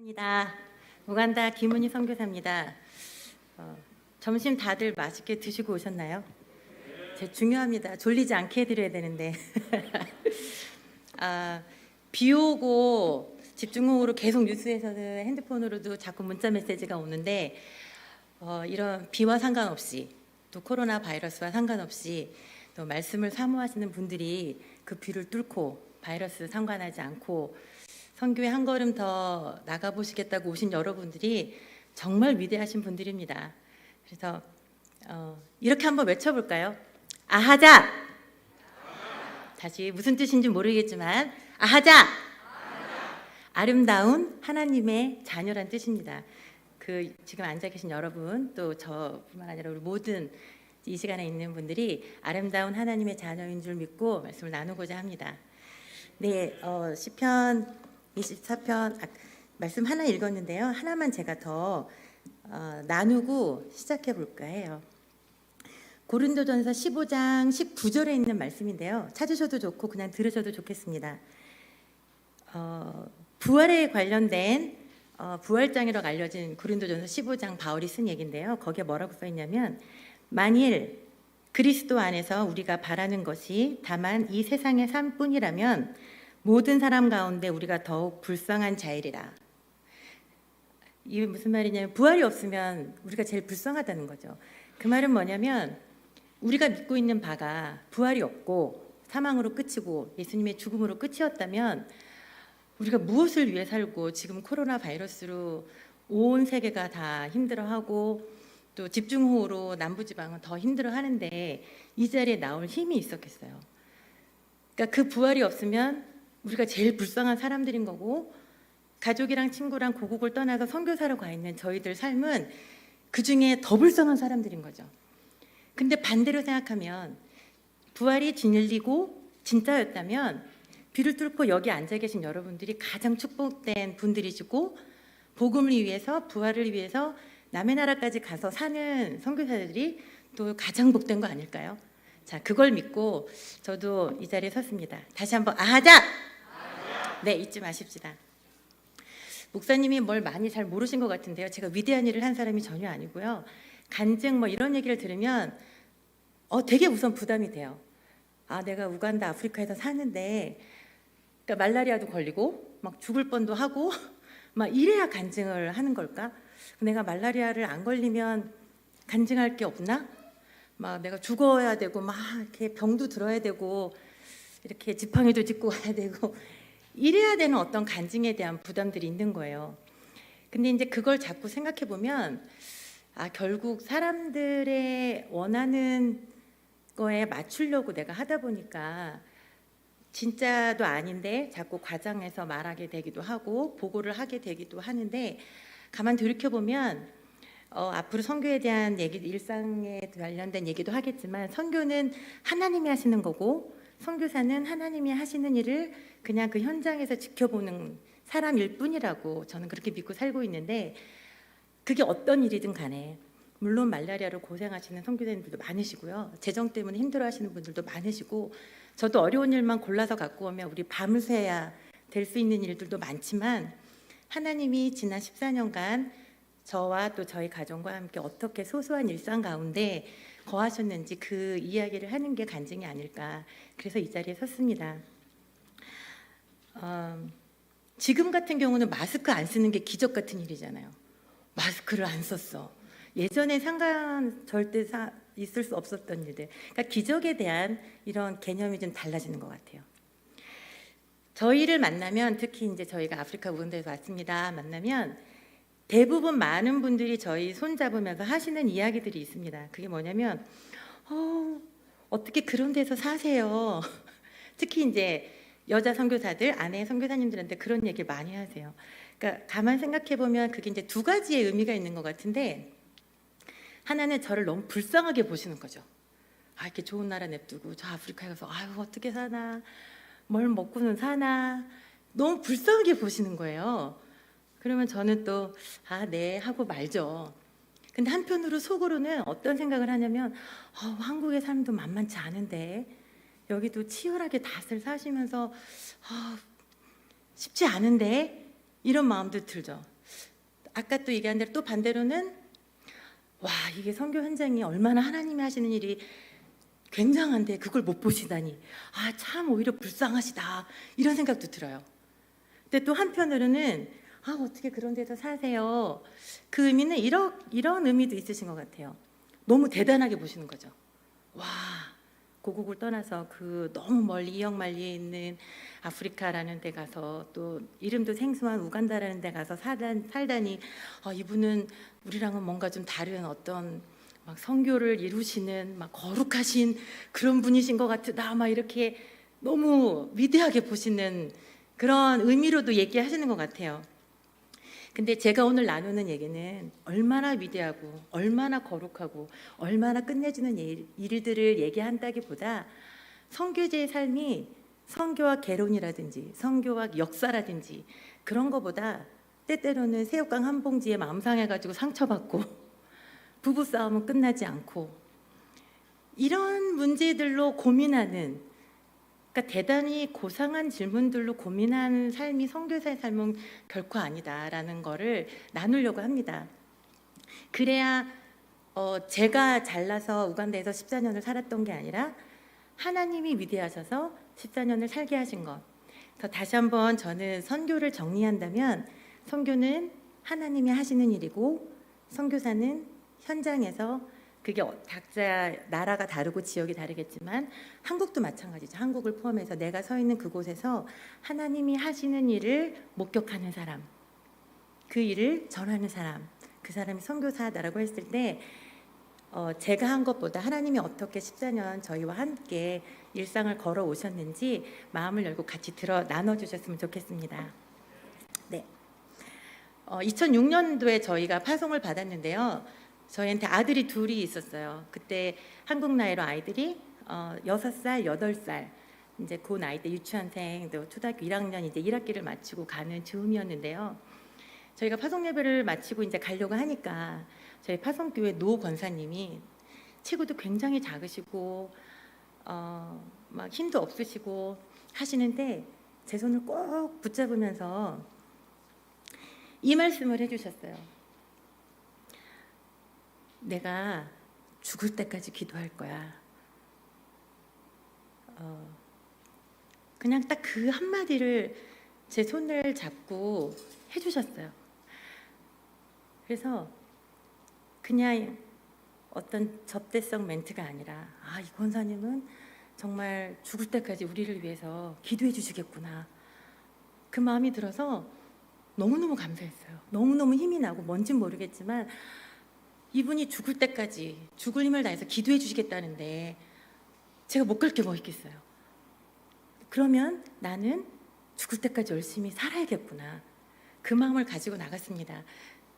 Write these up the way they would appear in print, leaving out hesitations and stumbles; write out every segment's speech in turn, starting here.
입니다. 우간다 김은희 선교사입니다. 점심 다들 맛있게 드시고 오셨나요? 중요합니다. 졸리지 않게 해드려야 되는데 비 오고 집중호우로 계속 뉴스에서는 핸드폰으로도 자꾸 문자 메시지가 오는데 이런 비와 상관없이 또 코로나 바이러스와 상관없이 또 말씀을 사모하시는 분들이 그 비를 뚫고 바이러스 상관하지 않고 선교에 한 걸음 더 나가보시겠다고 오신 여러분들이 정말 위대하신 분들입니다. 그래서 이렇게 한번 외쳐볼까요? 아하자! 다시 무슨 뜻인지 모르겠지만 아하자! 아름다운 하나님의 자녀란 뜻입니다. 지금 앉아 계신 여러분 또 저뿐만 아니라 우리 모든 이 시간에 있는 분들이 아름다운 하나님의 자녀인 줄 믿고 말씀을 나누고자 합니다. 네, 시편 24편 말씀 하나 읽었는데요. 하나만 제가 더 나누고 시작해 볼까 해요. 고린도전서 15장 19절에 있는 말씀인데요. 찾으셔도 좋고 그냥 들으셔도 좋겠습니다. 부활에 관련된 부활장이라고 알려진 고린도전서 15장 바울이 쓴 얘기인데요. 거기에 뭐라고 써 있냐면 만일 그리스도 안에서 우리가 바라는 것이 다만 이 세상의 삶뿐이라면 모든 사람 가운데 우리가 더욱 불쌍한 자이리라. 이게 무슨 말이냐면 부활이 없으면 우리가 제일 불쌍하다는 거죠. 그 말은 뭐냐면 우리가 믿고 있는 바가 부활이 없고 사망으로 끝이고 예수님의 죽음으로 끝이었다면 우리가 무엇을 위해 살고 지금 코로나 바이러스로 온 세계가 다 힘들어하고 또 집중호우로 남부지방은 더 힘들어하는데 이 자리에 나올 힘이 있었겠어요. 그러니까 그 부활이 없으면 우리가 제일 불쌍한 사람들인 거고 가족이랑 친구랑 고국을 떠나서 선교사로 가 있는 저희들 삶은 그중에 더 불쌍한 사람들인 거죠. 근데 반대로 생각하면 부활이 진리고 진짜였다면 비를 뚫고 여기 앉아 계신 여러분들이 가장 축복된 분들이시고 복음을 위해서 부활을 위해서 남의 나라까지 가서 사는 선교사들이 또 가장 복된 거 아닐까요? 자, 그걸 믿고 저도 이 자리에 섰습니다. 다시 한번 아하자! 네, 잊지 마십시다. 목사님이 뭘 많이 잘 모르신 것 같은데요. 제가 위대한 일을 한 사람이 전혀 아니고요. 간증 뭐 이런 얘기를 들으면 되게 우선 부담이 돼요. 내가 우간다 아프리카에서 사는데 그러니까 말라리아도 걸리고 막 죽을 뻔도 하고 막 이래야 간증을 하는 걸까? 내가 말라리아를 안 걸리면 간증할 게 없나? 막 내가 죽어야 되고 막 이렇게 병도 들어야 되고 이렇게 지팡이도 짚고 가야 되고 이래야 되는 어떤 간증에 대한 부담들이 있는 거예요. 근데 이제 그걸 자꾸 생각해 보면 결국 사람들의 원하는 거에 맞추려고 내가 하다 보니까 진짜도 아닌데 자꾸 과장해서 말하게 되기도 하고 보고를 하게 되기도 하는데 가만 돌이켜 보면 앞으로 선교에 대한 얘기, 일상에 관련된 얘기도 하겠지만 선교는 하나님이 하시는 거고 선교사는 하나님이 하시는 일을 그냥 그 현장에서 지켜보는 사람일 뿐이라고 저는 그렇게 믿고 살고 있는데 그게 어떤 일이든 간에 물론 말라리아로 고생하시는 선교사님들도 많으시고요. 재정 때문에 힘들어하시는 분들도 많으시고 저도 어려운 일만 골라서 갖고 오면 우리 밤을 새야 될 수 있는 일들도 많지만 하나님이 지난 14년간 저와 또 저희 가정과 함께 어떻게 소소한 일상 가운데 거하셨는지 그 이야기를 하는 게 간증이 아닐까. 그래서 이 자리에 섰습니다. 지금 같은 경우는 마스크 안 쓰는 게 기적 같은 일이잖아요. 마스크를 안 썼어. 예전에 절대 있을 수 없었던 일들. 그러니까 기적에 대한 이런 개념이 좀 달라지는 것 같아요. 저희를 만나면 특히 이제 저희가 아프리카 우간다에서 왔습니다. 만나면 대부분 많은 분들이 저희 손 잡으면서 하시는 이야기들이 있습니다. 그게 뭐냐면 어떻게 그런 데서 사세요? 특히 이제 여자 선교사들, 아내 선교사님들한테 그런 얘기를 많이 하세요. 그러니까 가만 생각해 보면 그게 이제 두 가지의 의미가 있는 것 같은데 하나는 저를 너무 불쌍하게 보시는 거죠. 이렇게 좋은 나라 냅두고 저 아프리카에 가서 어떻게 사나, 뭘 먹고는 사나 너무 불쌍하게 보시는 거예요. 그러면 저는 또 네 하고 말죠. 근데 한편으로 속으로는 어떤 생각을 하냐면 한국의 삶도 만만치 않은데 여기도 치열하게 닷을 사시면서 쉽지 않은데 이런 마음도 들죠. 아까 또 얘기한 대로 또 반대로는 와, 이게 선교 현장이 얼마나 하나님이 하시는 일이 굉장한데 그걸 못 보시다니, 아, 참 오히려 불쌍하시다, 이런 생각도 들어요. 근데 또 한편으로는 아, 어떻게 그런 데서 사세요? 그 의미는 이런 의미도 있으신 것 같아요. 너무 대단하게 보시는 거죠. 와, 고국을 떠나서 그 너무 멀리 이역만리에 있는 아프리카라는 데 가서, 또 이름도 생소한 우간다라는 데 가서 살다니, 이분은 우리랑은 뭔가 좀 다른 어떤 막 선교를 이루시는 막 거룩하신 그런 분이신 것 같다, 막 이렇게 너무 위대하게 보시는 그런 의미로도 얘기하시는 것 같아요. 근데 제가 오늘 나누는 얘기는 얼마나 위대하고 얼마나 거룩하고 얼마나 끝내주는 일들을 얘기한다기보다, 선교제의 삶이 선교와 개론이라든지 선교와 역사라든지 그런 거보다 때때로는 새우깡 한 봉지에 마음 상해가지고 상처받고 부부싸움은 끝나지 않고 이런 문제들로 고민하는, 그러니까 대단히 고상한 질문들로 고민하는 삶이 선교사의 삶은 결코 아니다라는 거를 나누려고 합니다. 그래야 제가 잘나서 우간다에서 14년을 살았던 게 아니라 하나님이 위대하셔서 14년을 살게 하신 것. 그래서 다시 한번 저는 선교를 정리한다면, 선교는 하나님이 하시는 일이고 선교사는 현장에서, 그게 각자 나라가 다르고 지역이 다르겠지만 한국도 마찬가지죠. 한국을 포함해서 내가 서 있는 그곳에서 하나님이 하시는 일을 목격하는 사람, 그 일을 전하는 사람, 그 사람이 선교사다라고 했을 때 제가 한 것보다 하나님이 어떻게 14년 저희와 함께 일상을 걸어 오셨는지 마음을 열고 같이 나눠주셨으면 좋겠습니다. 네. 2006년도에 저희가 파송을 받았는데요. 저희한테 아들이 둘이 있었어요. 그때 한국 나이로 아이들이 6살, 8살, 이제 그 나이 때 유치원생도 초등학교 1학년 이제 1학기를 마치고 가는 즈음이었는데요. 저희가 파송 예배를 마치고 이제 가려고 하니까 저희 파송교회 노 권사님이, 체구도 굉장히 작으시고 막 힘도 없으시고 하시는데 제 손을 꼭 붙잡으면서 이 말씀을 해주셨어요. 내가 죽을 때까지 기도할 거야. 그냥 딱 그 한마디를 제 손을 잡고 해주셨어요. 그래서 그냥 어떤 접대성 멘트가 아니라, 아, 이 권사님은 정말 죽을 때까지 우리를 위해서 기도해 주시겠구나, 그 마음이 들어서 너무너무 감사했어요. 너무너무 힘이 나고, 뭔진 모르겠지만 이분이 죽을 때까지 죽을 힘을 다해서 기도해 주시겠다는데 제가 못 갈 게 뭐 있겠어요. 그러면 나는 죽을 때까지 열심히 살아야겠구나, 그 마음을 가지고 나갔습니다.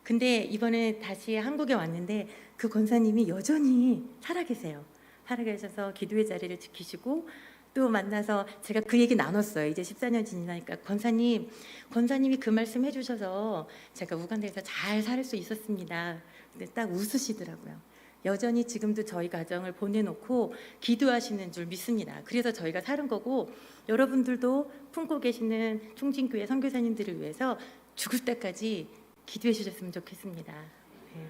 근데 이번에 다시 한국에 왔는데 그 권사님이 여전히 살아계세요. 살아계셔서 기도의 자리를 지키시고, 또 만나서 제가 그 얘기 나눴어요. 이제 14년 지나니까 권사님이 그 말씀 해주셔서 제가 우간다에서 잘 살 수 있었습니다. 근데 딱 웃으시더라고요. 여전히 지금도 저희 가정을 보내놓고 기도하시는 줄 믿습니다. 그래서 저희가 사는 거고, 여러분들도 품고 계시는 충진교회 선교사님들을 위해서 죽을 때까지 기도해 주셨으면 좋겠습니다. 네.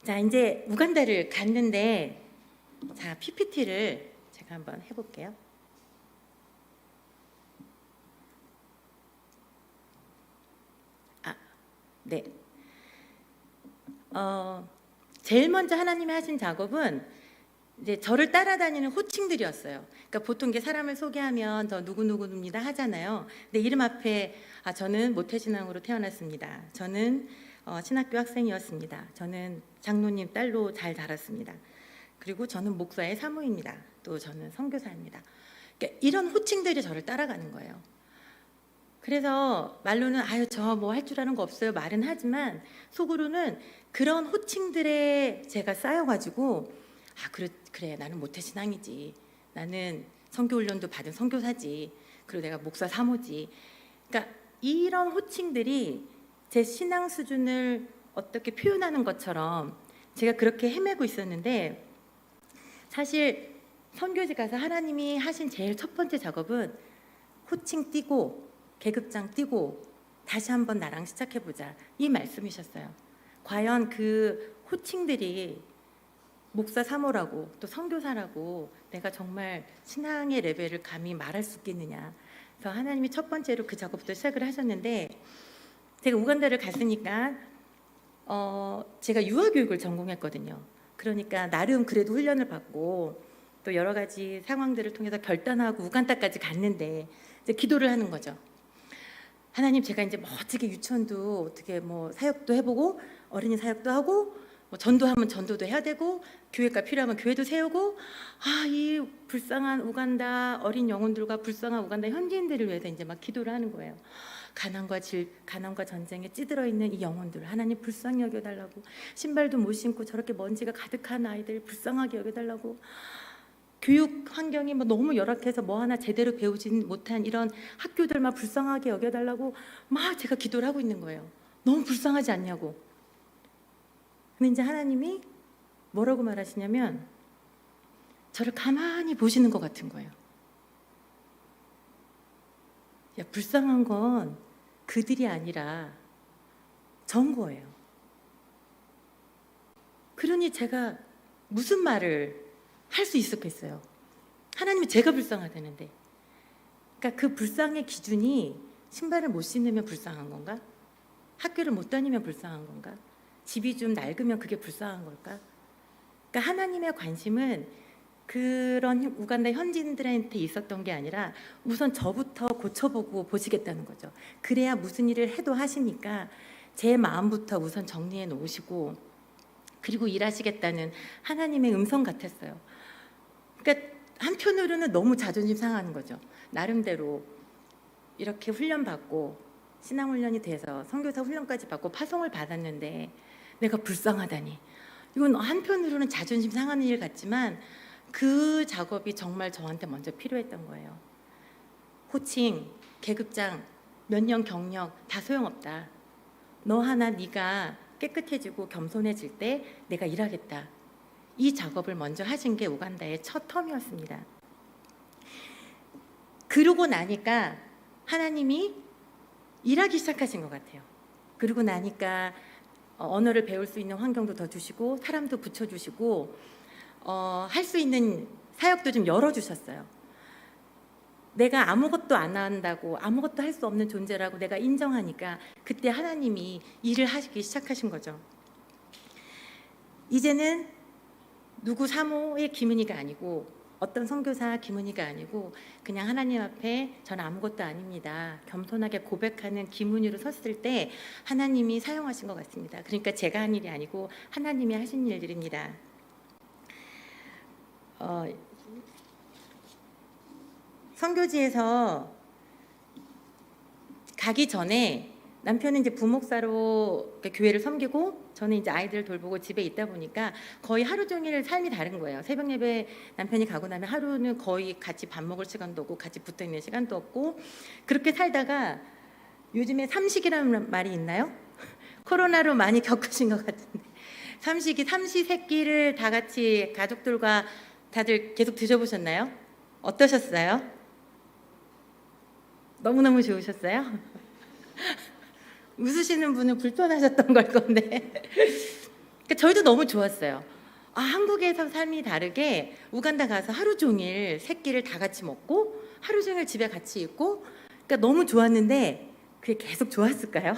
자, 이제 우간다를 갔는데, 자, PPT를 제가 한번 해볼게요. 네. 제일 먼저 하나님이 하신 작업은 이제 저를 따라다니는 호칭들이었어요. 그러니까 보통 게 사람을 소개하면 저 누구누구입니다 하잖아요. 근데 이름 앞에 저는 모태신앙으로 태어났습니다. 저는 신학교 학생이었습니다. 저는 장로님 딸로 잘 자랐습니다. 그리고 저는 목사의 사모입니다. 또 저는 선교사입니다. 그러니까 이런 호칭들이 저를 따라가는 거예요. 그래서 말로는 아유 저 뭐 할 줄 아는 거 없어요 말은 하지만, 속으로는 그런 호칭들에 제가 쌓여가지고, 그래 나는 모태신앙이지, 나는 선교훈련도 받은 선교사지, 그리고 내가 목사 사모지. 그러니까 이런 호칭들이 제 신앙 수준을 어떻게 표현하는 것처럼 제가 그렇게 헤매고 있었는데, 사실 선교지 가서 하나님이 하신 제일 첫 번째 작업은 호칭 띄고 계급장 띄고 다시 한번 나랑 시작해보자, 이 말씀이셨어요. 과연 그 호칭들이 목사 사모라고 또 선교사라고 내가 정말 신앙의 레벨을 감히 말할 수 있겠느냐. 그래서 하나님이 첫 번째로 그 작업부터 시작을 하셨는데, 제가 우간다를 갔으니까 제가 유아교육을 전공했거든요. 그러니까 나름 그래도 훈련을 받고 또 여러 가지 상황들을 통해서 결단하고 우간다까지 갔는데 이제 기도를 하는 거죠. 하나님, 제가 이제 멋지게 유치원도 어떻게 뭐 사역도 해보고 어린이 사역도 하고 뭐 전도하면 전도도 해야 되고 교회가 필요하면 교회도 세우고, 이 불쌍한 우간다 어린 영혼들과 불쌍한 우간다 현지인들을 위해서 이제 막 기도를 하는 거예요. 가난과 전쟁에 찌들어 있는 이 영혼들 하나님 불쌍히 여겨달라고, 신발도 못 신고 저렇게 먼지가 가득한 아이들 불쌍하게 여겨달라고, 교육 환경이 뭐 너무 열악해서 뭐 하나 제대로 배우진 못한 이런 학교들만 불쌍하게 여겨달라고 막 제가 기도를 하고 있는 거예요. 너무 불쌍하지 않냐고. 근데 이제 하나님이 뭐라고 말하시냐면 저를 가만히 보시는 것 같은 거예요. 야, 불쌍한 건 그들이 아니라 전 거예요. 그러니 제가 무슨 말을 할 수 있었겠어요. 하나님이 제가 불쌍하다는데. 그러니까 그 불쌍의 기준이 신발을 못 신으면 불쌍한 건가? 학교를 못 다니면 불쌍한 건가? 집이 좀 낡으면 그게 불쌍한 걸까? 그러니까 하나님의 관심은 그런 우간다 현지인들한테 있었던 게 아니라 우선 저부터 고쳐보고 보시겠다는 거죠. 그래야 무슨 일을 해도 하시니까 제 마음부터 우선 정리해 놓으시고 그리고 일하시겠다는 하나님의 음성 같았어요. 그러니까 한편으로는 너무 자존심 상하는 거죠. 나름대로 이렇게 훈련받고 신앙훈련이 돼서 선교사 훈련까지 받고 파송을 받았는데 내가 불쌍하다니, 이건 한편으로는 자존심 상하는 일 같지만 그 작업이 정말 저한테 먼저 필요했던 거예요. 호칭, 계급장, 몇 년 경력 다 소용없다. 너 하나 네가 깨끗해지고 겸손해질 때 내가 일하겠다. 이 작업을 먼저 하신 게 우간다의 첫 텀이었습니다. 그러고 나니까 하나님이 일하기 시작하신 것 같아요. 그러고 나니까 언어를 배울 수 있는 환경도 더 주시고 사람도 붙여주시고 할 수 있는 사역도 좀 열어주셨어요. 내가 아무것도 안 한다고, 아무것도 할 수 없는 존재라고 내가 인정하니까 그때 하나님이 일을 하시기 시작하신 거죠. 이제는 누구 사모의 김은희가 아니고 어떤 선교사 김은희가 아니고 그냥 하나님 앞에 저는 아무것도 아닙니다, 겸손하게 고백하는 김은희로 섰을 때 하나님이 사용하신 것 같습니다. 그러니까 제가 한 일이 아니고 하나님이 하신 일들입니다. 선교지에서 가기 전에 남편은 이제 부목사로 교회를 섬기고 저는 이제 아이들을 돌보고 집에 있다 보니까 거의 하루 종일 삶이 다른 거예요. 새벽 예배 남편이 가고 나면 하루는 거의 같이 밥 먹을 시간도 없고 같이 붙어 있는 시간도 없고 그렇게 살다가 요즘에 삼식이라는 말이 있나요? 코로나로 많이 겪으신 것 같은데 삼시세끼를 다 같이 가족들과 다들 계속 드셔보셨나요? 어떠셨어요? 너무너무 좋으셨어요? 웃으시는 분은 불편하셨던 걸 건데 그러니까 저희도 너무 좋았어요. 한국에서 삶이 다르게 우간다 가서 하루 종일 새끼를 다 같이 먹고 하루 종일 집에 같이 있고 그러니까 너무 좋았는데 그게 계속 좋았을까요?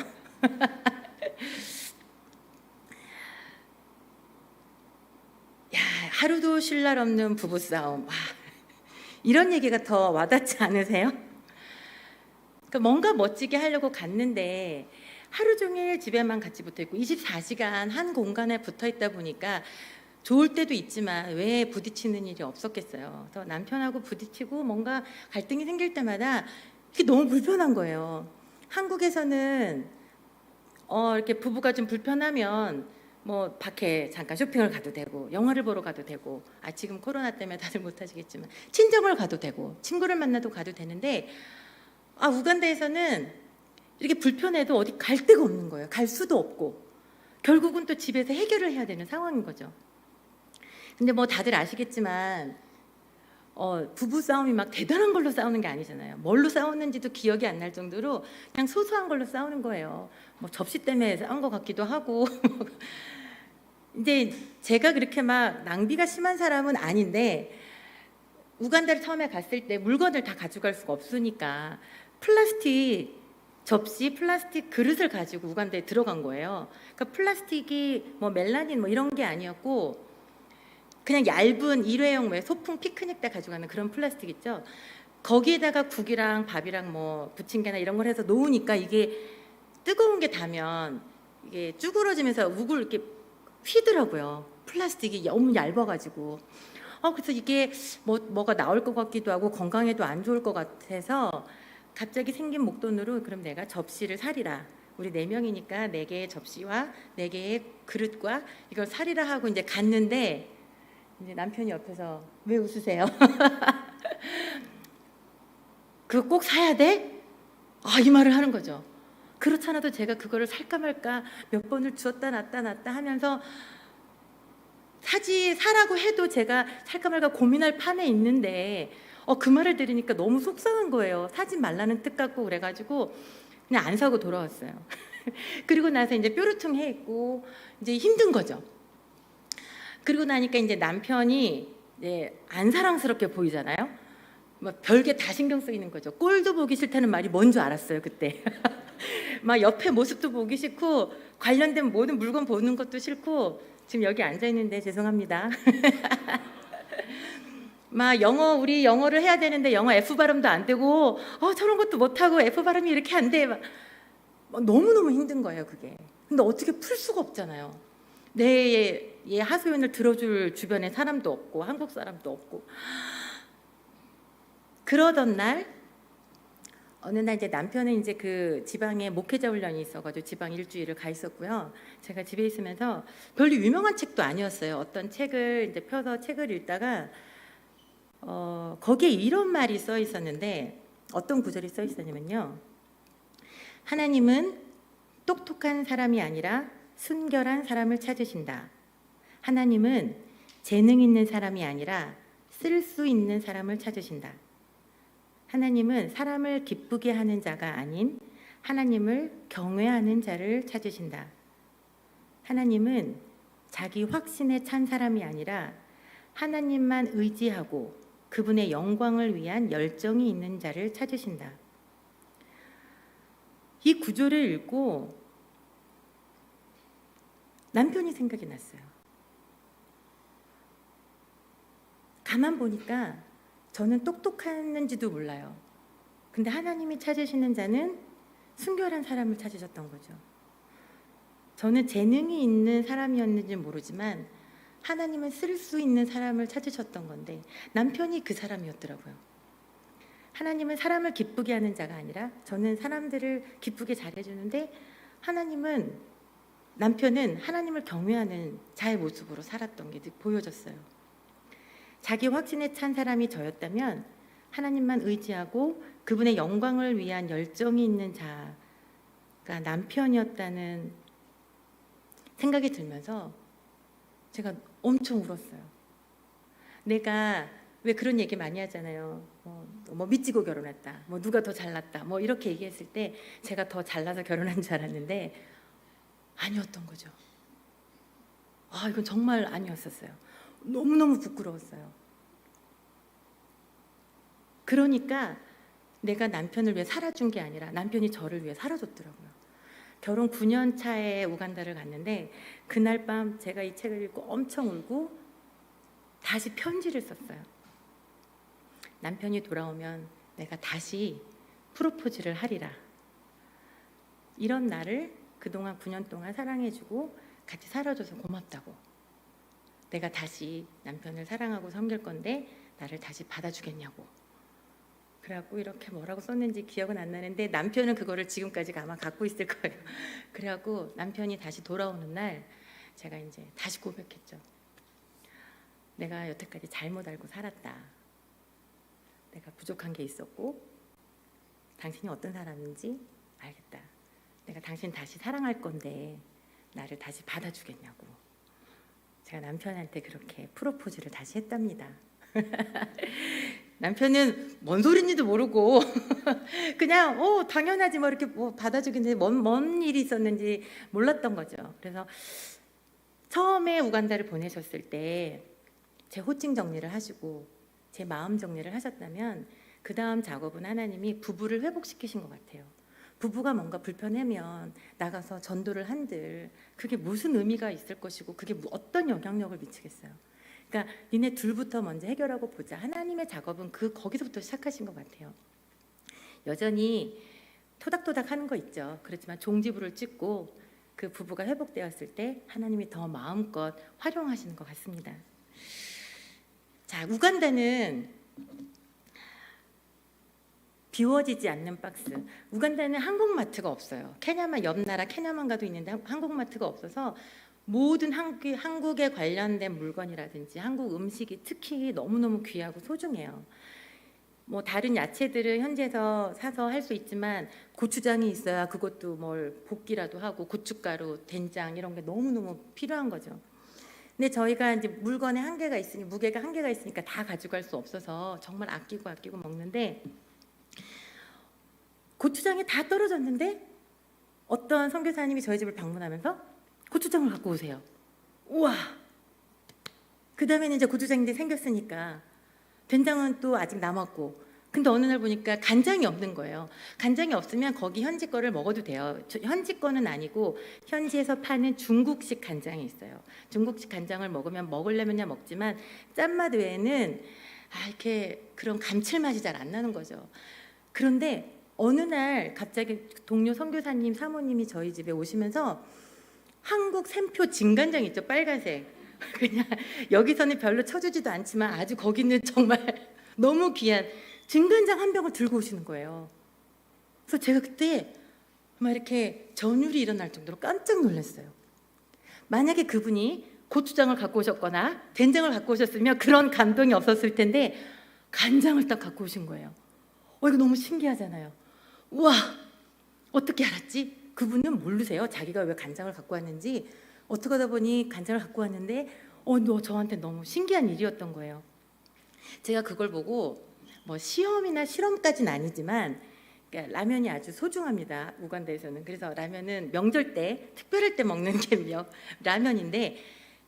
야, 하루도 쉴 날 없는 부부싸움. 이런 얘기가 더 와닿지 않으세요? 그러니까 뭔가 멋지게 하려고 갔는데 하루 종일 집에만 같이 붙어 있고 24시간 한 공간에 붙어 있다 보니까 좋을 때도 있지만 왜 부딪히는 일이 없었겠어요. 그래서 남편하고 부딪히고 뭔가 갈등이 생길 때마다 이게 너무 불편한 거예요. 한국에서는 이렇게 부부가 좀 불편하면 뭐 밖에 잠깐 쇼핑을 가도 되고 영화를 보러 가도 되고 지금 코로나 때문에 다들 못 하시겠지만 친정을 가도 되고 친구를 만나도 가도 되는데 우간다에서는 이렇게 불편해도 어디 갈 데가 없는 거예요. 갈 수도 없고 결국은 또 집에서 해결을 해야 되는 상황인 거죠. 근데 뭐 다들 아시겠지만 부부 싸움이 막 대단한 걸로 싸우는 게 아니잖아요. 뭘로 싸웠는지도 기억이 안 날 정도로 그냥 소소한 걸로 싸우는 거예요. 뭐 접시 때문에 싸운 것 같기도 하고. 이제 제가 그렇게 막 낭비가 심한 사람은 아닌데 우간다를 처음에 갔을 때 물건을 다 가져갈 수가 없으니까 플라스틱 접시, 플라스틱 그릇을 가지고 우간다에 들어간 거예요. 그러니까 플라스틱이 뭐 멜라닌 뭐 이런 게 아니었고 그냥 얇은 일회용 왜 소풍 피크닉 때 가져가는 그런 플라스틱 있죠. 거기에다가 국이랑 밥이랑 뭐 부침개나 이런 걸 해서 놓으니까 이게 뜨거운 게 닿으면 이게 쭈그러지면서 우글 이렇게 휘더라고요. 플라스틱이 너무 얇아가지고. 그래서 이게 뭐가 나올 것 같기도 하고 건강에도 안 좋을 것 같아서 갑자기 생긴 목돈으로 그럼 내가 접시를 사리라. 우리 4명이니까 4개의 접시와 4개의 그릇과 이걸 사리라 하고 이제 갔는데 이제 남편이 옆에서 왜 웃으세요? 그거 꼭 사야 돼? 이 말을 하는 거죠. 그렇잖아도 제가 그거를 살까 말까 몇 번을 주었다 놨다 하면서 사라고 해도 제가 살까 말까 고민할 판에 있는데 그 말을 들으니까 너무 속상한 거예요. 사지 말라는 뜻 같고 그래가지고 그냥 안 사고 돌아왔어요. 그리고 나서 이제 뾰루퉁해 있고 이제 힘든 거죠. 그리고 나니까 이제 남편이 이제 안 사랑스럽게 보이잖아요. 막 별게 다 신경 쓰이는 거죠. 꼴도 보기 싫다는 말이 뭔 줄 알았어요 그때. 막 옆에 모습도 보기 싫고 관련된 모든 물건 보는 것도 싫고 지금 여기 앉아 있는데 죄송합니다. 막 우리 영어를 해야 되는데 영어 F 발음도 안 되고 저런 것도 못 하고 F 발음이 이렇게 안 돼. 막 너무너무 힘든 거예요 그게. 근데 어떻게 풀 수가 없잖아요. 내 하소연을 들어줄 주변에 사람도 없고 한국 사람도 없고. 그러던 날 어느 날 이제 남편은 이제 그 지방에 목회자 훈련이 있어가지고 지방 일주일을 가 있었고요. 제가 집에 있으면서 별로 유명한 책도 아니었어요. 어떤 책을 이제 펴서 책을 읽다가 거기에 이런 말이 써 있었는데 어떤 구절이 써 있었냐면요. 하나님은 똑똑한 사람이 아니라 순결한 사람을 찾으신다. 하나님은 재능 있는 사람이 아니라 쓸 수 있는 사람을 찾으신다. 하나님은 사람을 기쁘게 하는 자가 아닌 하나님을 경외하는 자를 찾으신다. 하나님은 자기 확신에 찬 사람이 아니라 하나님만 의지하고 그분의 영광을 위한 열정이 있는 자를 찾으신다. 이 구절을 읽고 남편이 생각이 났어요. 가만 보니까 저는 똑똑했는지도 몰라요. 근데 하나님이 찾으시는 자는 순결한 사람을 찾으셨던 거죠. 저는 재능이 있는 사람이었는지 모르지만 하나님은 쓸 수 있는 사람을 찾으셨던 건데 남편이 그 사람이었더라고요. 하나님은 사람을 기쁘게 하는 자가 아니라 저는 사람들을 기쁘게 잘해주는데 남편은 하나님을 경외하는 자의 모습으로 살았던 게 보여졌어요. 자기 확신에 찬 사람이 저였다면 하나님만 의지하고 그분의 영광을 위한 열정이 있는 자가 남편이었다는 생각이 들면서 제가 엄청 울었어요. 내가 왜 그런 얘기 많이 하잖아요. 뭐 미치고 결혼했다. 뭐 누가 더 잘났다. 뭐 이렇게 얘기했을 때 제가 더 잘나서 결혼한 줄 알았는데 아니었던 거죠. 이건 정말 아니었었어요. 너무너무 부끄러웠어요. 그러니까 내가 남편을 위해 살아준 게 아니라 남편이 저를 위해 살아줬더라고요. 결혼 9년 차에 우간다를 갔는데 그날 밤 제가 이 책을 읽고 엄청 울고 다시 편지를 썼어요. 남편이 돌아오면 내가 다시 프로포즈를 하리라. 이런 나를 그동안 9년 동안 사랑해주고 같이 살아줘서 고맙다고. 내가 다시 남편을 사랑하고 섬길 건데 나를 다시 받아주겠냐고. 그래갖고 이렇게 뭐라고 썼는지 기억은 안 나는데 남편은 그거를 지금까지 아마 갖고 있을 거예요. 그래갖고 남편이 다시 돌아오는 날 제가 이제 다시 고백했죠. 내가 여태까지 잘못 알고 살았다. 내가 부족한 게 있었고 당신이 어떤 사람인지 알겠다. 내가 당신 다시 사랑할 건데 나를 다시 받아주겠냐고. 제가 남편한테 그렇게 프로포즈를 다시 했답니다. 남편은 뭔 소리인지도 모르고 그냥 당연하지 뭐 이렇게 뭐 받아주긴데 뭔 일이 있었는지 몰랐던 거죠. 그래서 처음에 우간다를 보내셨을 때 제 호칭 정리를 하시고 제 마음 정리를 하셨다면 그 다음 작업은 하나님이 부부를 회복시키신 것 같아요. 부부가 뭔가 불편하면 나가서 전도를 한들 그게 무슨 의미가 있을 것이고 그게 어떤 영향력을 미치겠어요. 그러니까 니네 둘부터 먼저 해결하고 보자. 하나님의 작업은 거기서부터 시작하신 것 같아요. 여전히 토닥토닥 하는 거 있죠. 그렇지만 종지부를 찍고 그 부부가 회복되었을 때 하나님이 더 마음껏 활용하시는 것 같습니다. 자, 우간다는 비워지지 않는 박스. 우간다는 한국마트가 없어요. 케냐만 옆 나라 케냐만 가도 있는데 한국마트가 없어서 모든 한국에 관련된 물건이라든지 한국 음식이 특히 너무너무 귀하고 소중해요. 뭐 다른 야채들은 현지에서 사서 할 수 있지만 고추장이 있어야 그것도 뭘 볶기라도 하고 고춧가루, 된장 이런 게 너무너무 필요한 거죠. 근데 저희가 이제 물건에 한계가 있으니 무게가 한계가 있으니까 다 가져갈 수 없어서 정말 아끼고 먹는데 고추장이 다 떨어졌는데 어떤 선교사님이 저희 집을 방문하면서 고추장을 갖고 오세요. 우와. 그 다음에는 이제 고추장이 생겼으니까 된장은 또 아직 남았고 근데 어느 날 보니까 간장이 없는 거예요. 간장이 없으면 거기 현지 거를 먹어도 돼요. 현지 거는 아니고 현지에서 파는 중국식 간장이 있어요. 중국식 간장을 먹으려면 먹지만 짠맛 외에는 이렇게 그런 감칠맛이 잘 안 나는 거죠. 그런데 어느 날 갑자기 동료 선교사님 사모님이 저희 집에 오시면서 한국 샘표 진간장 있죠, 빨간색. 그냥 여기서는 별로 쳐주지도 않지만 아주 거기는 정말 너무 귀한 진간장 한 병을 들고 오시는 거예요. 그래서 제가 그때 막 이렇게 전율이 일어날 정도로 깜짝 놀랐어요. 만약에 그분이 고추장을 갖고 오셨거나 된장을 갖고 오셨으면 그런 감동이 없었을 텐데 간장을 딱 갖고 오신 거예요. 이거 너무 신기하잖아요. 우와, 어떻게 알았지? 그분은 모르세요. 자기가 왜 간장을 갖고 왔는지. 어떻게 하다 보니 간장을 갖고 왔는데 저한테 너무 신기한 일이었던 거예요. 제가 그걸 보고 뭐 시험이나 실험까지는 아니지만 그러니까 라면이 아주 소중합니다. 우간다에서는. 그래서 라면은 명절 때 특별할 때 먹는 게 라면인데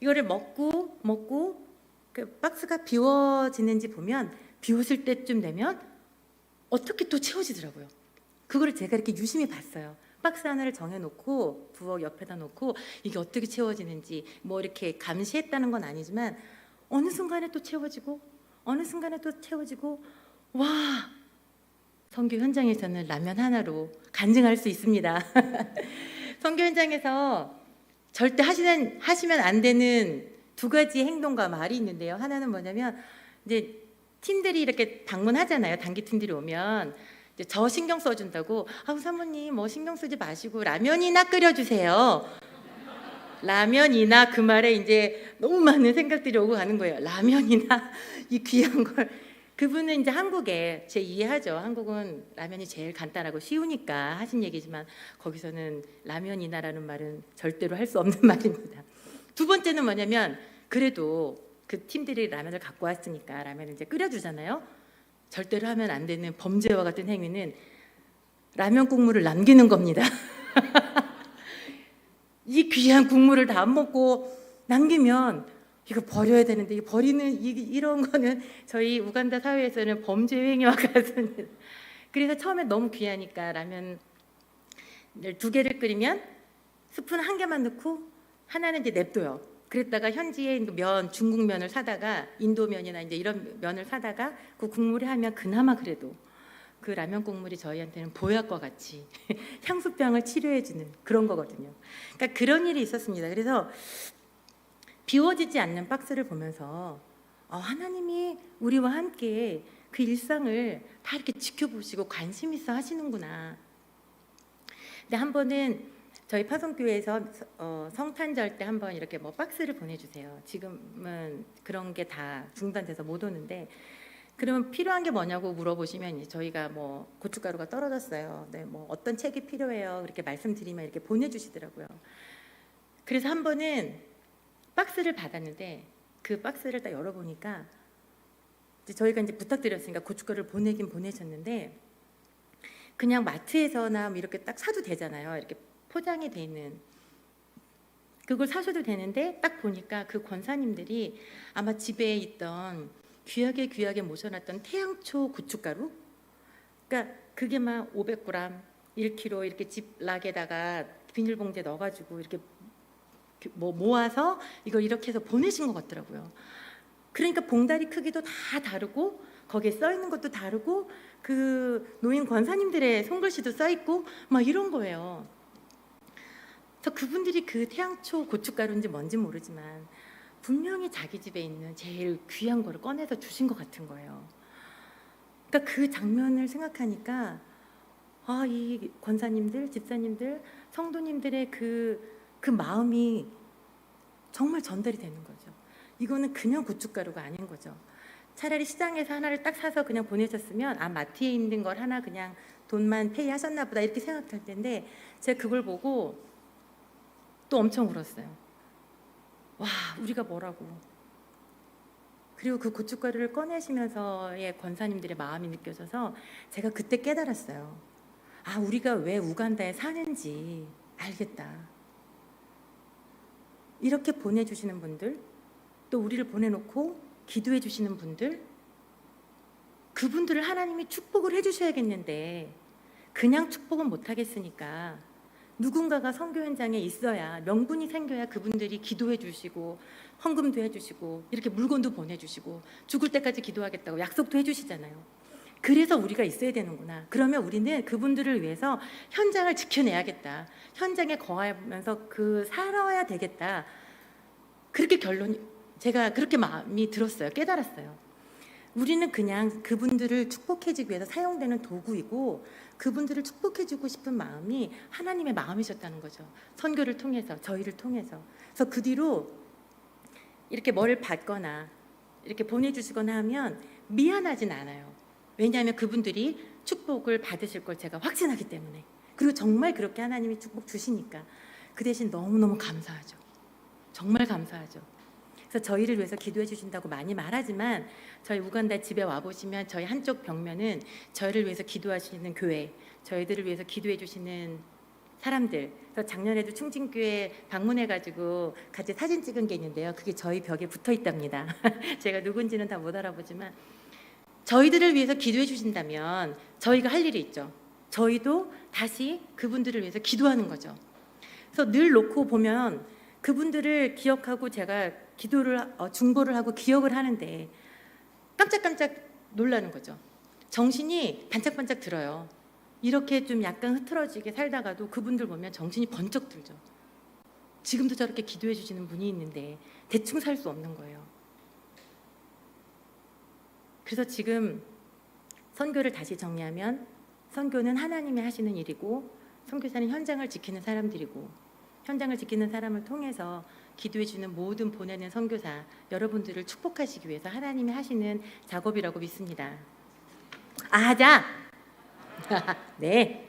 이거를 먹고 그 박스가 비워지는지 보면 비웠을 때쯤 되면 어떻게 또 채워지더라고요. 그거를 제가 이렇게 유심히 봤어요. 박스 하나를 정해놓고 부엌 옆에다 놓고 이게 어떻게 채워지는지 뭐 이렇게 감시했다는 건 아니지만 어느 순간에 또 채워지고 어느 순간에 또 채워지고 와, 선교 현장에서는 라면 하나로 간증할 수 있습니다. 선교 현장에서 절대 하시면 안 되는 두 가지 행동과 말이 있는데요. 하나는 뭐냐면 이제 팀들이 이렇게 방문하잖아요. 단기 팀들이 오면 이제 저 신경 써준다고 사모님 뭐 신경 쓰지 마시고 라면이나 끓여주세요. 라면이나 그 말에 이제 너무 많은 생각들이 오고 가는 거예요. 라면이나 이 귀한 걸. 그분은 이제 한국에 제 이해하죠. 한국은 라면이 제일 간단하고 쉬우니까 하신 얘기지만 거기서는 라면이나라는 말은 절대로 할 수 없는 말입니다. 두 번째는 뭐냐면 그래도 그 팀들이 라면을 갖고 왔으니까 라면을 이제 끓여주잖아요. 절대로 하면 안 되는 범죄와 같은 행위는 라면 국물을 남기는 겁니다. 이 귀한 국물을 다 안 먹고 남기면 이거 버려야 되는데 이런 거는 저희 우간다 사회에서는 범죄 행위와 같습니다. 그래서 처음에 너무 귀하니까 라면을 2개를 끓이면 스푼 1개만 넣고 하나는 이제 냅둬요. 그랬다가 현지에 중국 면을 사다가 인도면이나 이제 이런 면을 사다가 그 국물에 하면 그나마 그래도 그 라면 국물이 저희한테는 보약과 같이 향수병을 치료해주는 그런 거거든요. 그러니까 그런 일이 있었습니다. 그래서 비워지지 않는 박스를 보면서 하나님이 우리와 함께 그 일상을 다 이렇게 지켜보시고 관심 있어 하시는구나. 근데 한 번은 저희 파송교회에서 성탄절 때 한번 이렇게 뭐 박스를 보내주세요. 지금은 그런 게 다 중단돼서 못 오는데 그러면 필요한 게 뭐냐고 물어보시면 저희가 뭐 고춧가루가 떨어졌어요. 네, 뭐 어떤 책이 필요해요. 이렇게 말씀드리면 이렇게 보내주시더라고요. 그래서 한 번은 박스를 받았는데 그 박스를 딱 열어보니까 저희가 이제 부탁드렸으니까 고춧가루를 보내긴 보내셨는데 그냥 마트에서나 뭐 이렇게 딱 사도 되잖아요. 이렇게 포장이 돼 있는 그걸 사셔도 되는데 딱 보니까 그 권사님들이 아마 집에 있던 귀하게 모셔놨던 태양초 고춧가루, 그러니까 그게 막 500g, 1kg 이렇게 집락에다가 비닐봉지에 넣어가지고 이렇게 뭐 모아서 이걸 이렇게 해서 보내신 것 같더라고요. 그러니까 봉다리 크기도 다 다르고 거기에 써 있는 것도 다르고 그 노인 권사님들의 손글씨도 써 있고 막 이런 거예요. 그래서 그분들이 그 태양초 고춧가루인지 뭔지 모르지만 분명히 자기 집에 있는 제일 귀한 거를 꺼내서 주신 것 같은 거예요. 그러니까 그 장면을 생각하니까 이 권사님들, 집사님들, 성도님들의 그 마음이 정말 전달이 되는 거죠. 이거는 그냥 고춧가루가 아닌 거죠. 차라리 시장에서 하나를 딱 사서 그냥 보내셨으면 마트에 있는 걸 하나 그냥 돈만 페이하셨나 보다 이렇게 생각할 텐데 제가 그걸 보고 또 엄청 울었어요. 와, 우리가 뭐라고. 그리고 그 고춧가루를 꺼내시면서의 권사님들의 마음이 느껴져서 제가 그때 깨달았어요. 우리가 왜 우간다에 사는지 알겠다. 이렇게 보내주시는 분들, 또 우리를 보내놓고 기도해 주시는 분들, 그분들을 하나님이 축복을 해주셔야겠는데 그냥 축복은 못하겠으니까 누군가가 선교 현장에 있어야 명분이 생겨야 그분들이 기도해 주시고 헌금도 해주시고 이렇게 물건도 보내주시고 죽을 때까지 기도하겠다고 약속도 해주시잖아요. 그래서 우리가 있어야 되는구나. 그러면 우리는 그분들을 위해서 현장을 지켜내야겠다. 현장에 거하면서 살아야 되겠다. 그렇게 제가 그렇게 마음이 들었어요. 깨달았어요. 우리는 그냥 그분들을 축복해주기 위해서 사용되는 도구이고 그분들을 축복해주고 싶은 마음이 하나님의 마음이셨다는 거죠. 선교를 통해서, 저희를 통해서. 그래서 그 뒤로 이렇게 뭐를 받거나 이렇게 보내주시거나 하면 미안하진 않아요. 왜냐하면 그분들이 축복을 받으실 걸 제가 확신하기 때문에. 그리고 정말 그렇게 하나님이 축복 주시니까 그 대신 너무너무 감사하죠. 정말 감사하죠. 그래서 저희를 위해서 기도해 주신다고 많이 말하지만 저희 우간다 집에 와보시면 저희 한쪽 벽면은 저희를 위해서 기도하시는 교회, 저희들을 위해서 기도해 주시는 사람들. 그래서 작년에도 충진교회 방문해가지고 같이 사진 찍은 게 있는데요. 그게 저희 벽에 붙어 있답니다. 제가 누군지는 다 못 알아보지만 저희들을 위해서 기도해 주신다면 저희가 할 일이 있죠. 저희도 다시 그분들을 위해서 기도하는 거죠. 그래서 늘 놓고 보면 그분들을 기억하고 제가 기도를 중보를 하고 기억을 하는데 깜짝깜짝 놀라는 거죠. 정신이 반짝반짝 들어요. 이렇게 좀 약간 흐트러지게 살다가도 그분들 보면 정신이 번쩍 들죠. 지금도 저렇게 기도해 주시는 분이 있는데 대충 살 수 없는 거예요. 그래서 지금 선교를 다시 정리하면 선교는 하나님이 하시는 일이고 선교사는 현장을 지키는 사람들이고 현장을 지키는 사람을 통해서 기도해 주는 모든 보내는 선교사 여러분들을 축복하시기 위해서 하나님이 하시는 작업이라고 믿습니다. 자, 네.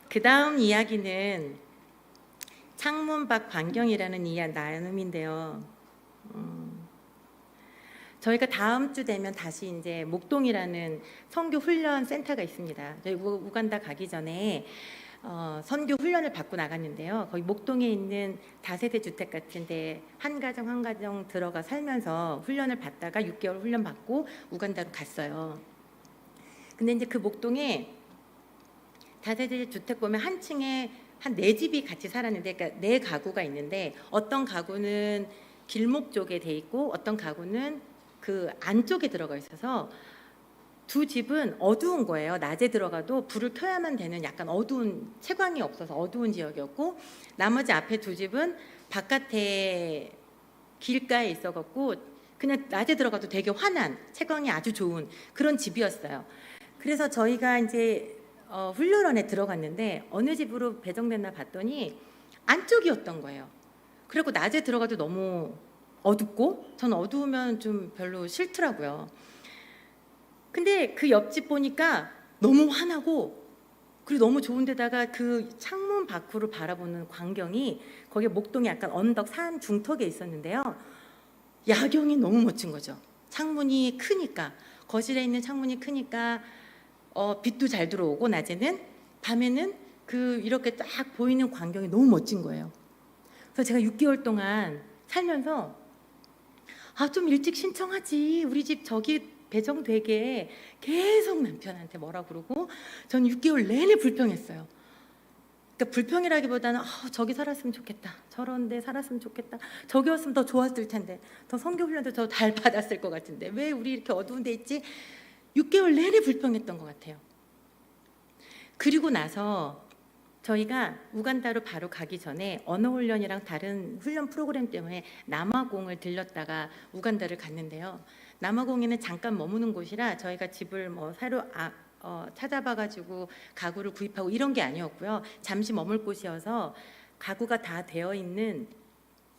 그 다음 이야기는 창문 밖 광경이라는 나눔인데요. 저희가 다음 주 되면 다시 이제 목동이라는 선교 훈련 센터가 있습니다. 저희 우간다 가기 전에 선교 훈련을 받고 나갔는데요. 거기 목동에 있는 다세대 주택 같은데 한 가정 들어가 살면서 훈련을 받다가 6개월 훈련 받고 우간다로 갔어요. 근데 이제 그 목동에 다세대 주택 보면 한 층에 한 4집이 같이 살았는데, 그러니까 4가구가 있는데 어떤 가구는 길목 쪽에 돼 있고 어떤 가구는 그 안쪽에 들어가 있어서 두 집은 어두운 거예요. 낮에 들어가도 불을 켜야만 되는 약간 어두운, 채광이 없어서 어두운 지역이었고 나머지 앞에 두 집은 바깥에 길가에 있어갖고 그냥 낮에 들어가도 되게 환한, 채광이 아주 좋은 그런 집이었어요. 그래서 저희가 이제 훈련원에 들어갔는데 어느 집으로 배정됐나 봤더니 안쪽이었던 거예요. 그리고 낮에 들어가도 너무 어둡고 전 어두우면 좀 별로 싫더라고요. 근데 그 옆집 보니까 너무 환하고 그리고 너무 좋은 데다가 그 창문 밖으로 바라보는 광경이 거기에 목동에 약간 언덕 산 중턱에 있었는데요. 야경이 너무 멋진 거죠. 창문이 크니까, 거실에 있는 창문이 크니까 빛도 잘 들어오고 낮에는, 밤에는 그 이렇게 딱 보이는 광경이 너무 멋진 거예요. 그래서 제가 6개월 동안 살면서 좀 일찍 신청하지, 우리 집 저기 배정되게, 계속 남편한테 뭐라 그러고 전 6개월 내내 불평했어요. 그러니까 불평이라기보다는 저기 살았으면 좋겠다, 저런 데 살았으면 좋겠다, 저기였으면 더 좋았을 텐데, 더 선교 훈련도 더 잘 받았을 것 같은데 왜 우리 이렇게 어두운 데 있지. 6개월 내내 불평했던 것 같아요. 그리고 나서 저희가 우간다로 바로 가기 전에 언어 훈련이랑 다른 훈련 프로그램 때문에 남아공을 들렸다가 우간다를 갔는데요. 남아공에는 잠깐 머무는 곳이라 저희가 집을 뭐 새로 찾아봐가지고 가구를 구입하고 이런 게 아니었고요. 잠시 머물 곳이어서 가구가 다 되어 있는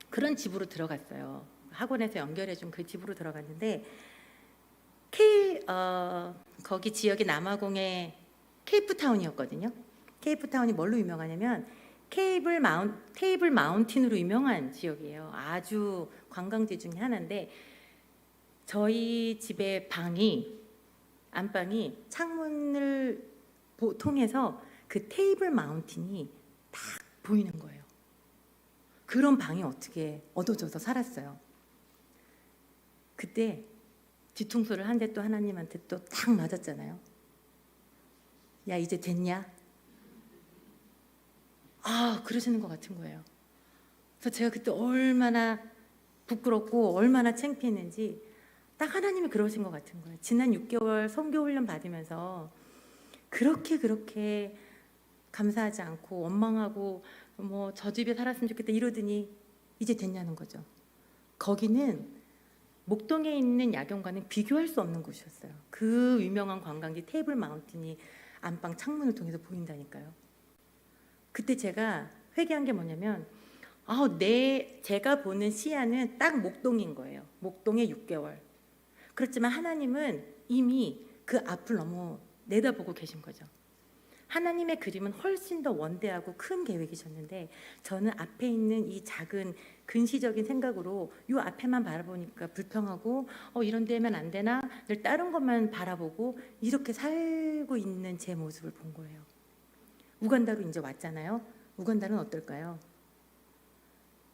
그런 집으로 들어갔어요. 학원에서 연결해준 그 집으로 들어갔는데 거기 지역이 남아공의 케이프타운이었거든요. 케이프타운이 뭘로 유명하냐면 테이블 마운틴으로 유명한 지역이에요. 아주 관광지 중에 하나인데 저희 집의 안방이 창문을 통해서 그 테이블 마운틴이 딱 보이는 거예요. 그런 방이 어떻게 얻어져서 살았어요. 그때 뒤통수를 한 대 또 하나님한테 또 딱 맞았잖아요. 야, 이제 됐냐? 그러시는 것 같은 거예요. 그래서 제가 그때 얼마나 부끄럽고 얼마나 창피했는지 딱 하나님이 그러신 것 같은 거예요. 지난 6개월 선교 훈련 받으면서 그렇게 감사하지 않고 원망하고 뭐 저 집에 살았으면 좋겠다 이러더니 이제 됐냐는 거죠. 거기는 목동에 있는 야경과는 비교할 수 없는 곳이었어요. 그 유명한 관광지 테이블 마운틴이 안방 창문을 통해서 보인다니까요. 그때 제가 회개한 게 뭐냐면 제가 보는 시야는 딱 목동인 거예요. 목동의 6개월. 그렇지만 하나님은 이미 그 앞을 너무 내다보고 계신 거죠. 하나님의 그림은 훨씬 더 원대하고 큰 계획이셨는데 저는 앞에 있는 이 작은 근시적인 생각으로 이 앞에만 바라보니까 불평하고 이런 데면 안 되나 늘 다른 것만 바라보고 이렇게 살고 있는 제 모습을 본 거예요. 우간다로 이제 왔잖아요. 우간다는 어떨까요?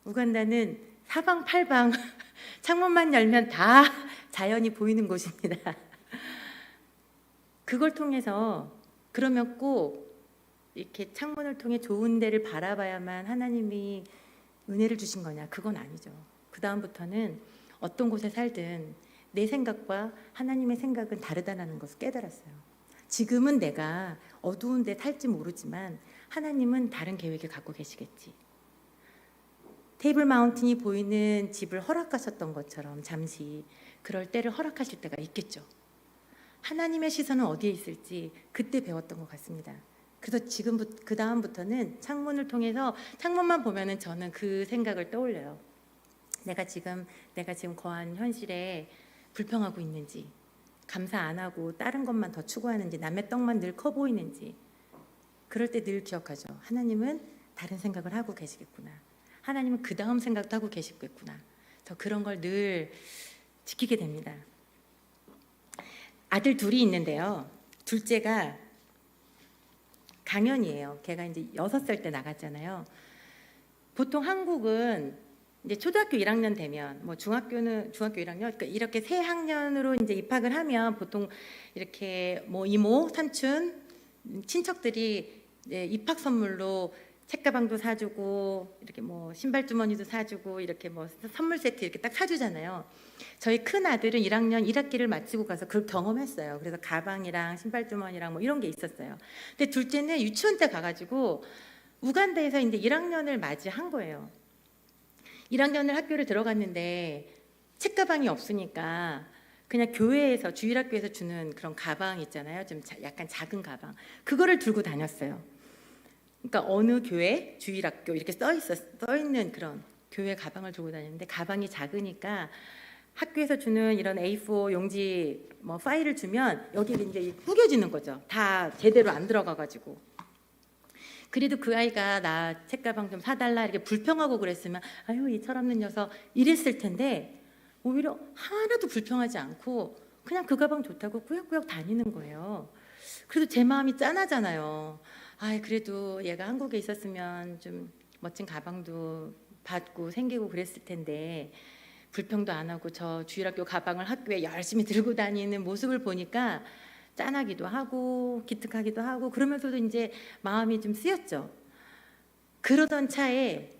우간다는 사방팔방 창문만 열면 다 자연이 보이는 곳입니다. 그걸 통해서 그러면 꼭 이렇게 창문을 통해 좋은 데를 바라봐야만 하나님이 은혜를 주신 거냐? 그건 아니죠. 그 다음부터는 어떤 곳에 살든 내 생각과 하나님의 생각은 다르다는 것을 깨달았어요. 지금은 내가 어두운 데 살지 모르지만 하나님은 다른 계획을 갖고 계시겠지. 테이블 마운틴이 보이는 집을 허락하셨던 것처럼 잠시 그럴 때를 허락하실 때가 있겠죠. 하나님의 시선은 어디에 있을지 그때 배웠던 것 같습니다. 그래서 그 다음부터는 창문을 통해서 창문만 보면은 저는 그 생각을 떠올려요. 내가 지금 거한 현실에 불평하고 있는지, 감사 안 하고 다른 것만 더 추구하는지, 남의 떡만 늘 커 보이는지, 그럴 때 늘 기억하죠. 하나님은 다른 생각을 하고 계시겠구나. 하나님은 그 다음 생각도 하고 계시겠구나. 저 그런 걸 늘 지키게 됩니다. 아들 둘이 있는데요. 둘째가 강연이에요. 걔가 이제 6살 때 나갔잖아요. 보통 한국은 이제 초등학교 1학년 되면 뭐 중학교 1학년 그러니까 이렇게 새 학년으로 이제 입학을 하면 보통 이렇게 뭐 이모, 삼촌, 친척들이 입학 선물로 책가방도 사주고 이렇게 뭐 신발 주머니도 사주고 이렇게 뭐 선물 세트 이렇게 딱 사주잖아요. 저희 큰 아들은 1학년 1학기를 마치고 가서 그걸 경험했어요. 그래서 가방이랑 신발 주머니랑 뭐 이런 게 있었어요. 근데 둘째는 유치원 때 가가지고 우간다에서 이제 1학년을 맞이한 거예요. 1학년을 학교를 들어갔는데 책가방이 없으니까 그냥 교회에서 주일학교에서 주는 그런 가방 있잖아요. 좀 약간 작은 가방. 그거를 들고 다녔어요. 그러니까 어느 교회, 주일학교 이렇게 써 있는 그런 교회 가방을 들고 다녔는데 가방이 작으니까 학교에서 주는 이런 A4 용지 뭐 파일을 주면 여기를 이제 구겨지는 거죠. 다 제대로 안 들어가가지고. 그래도 그 아이가 나 책가방 좀 사달라 이렇게 불평하고 그랬으면 아유 이 철없는 녀석 이랬을 텐데 오히려 하나도 불평하지 않고 그냥 그 가방 좋다고 꾸역꾸역 다니는 거예요. 그래도 제 마음이 짠하잖아요. 아, 그래도 얘가 한국에 있었으면 좀 멋진 가방도 받고 생기고 그랬을 텐데 불평도 안 하고 저 주일학교 가방을 학교에 열심히 들고 다니는 모습을 보니까 짠하기도 하고 기특하기도 하고 그러면서도 이제 마음이 좀 쓰였죠. 그러던 차에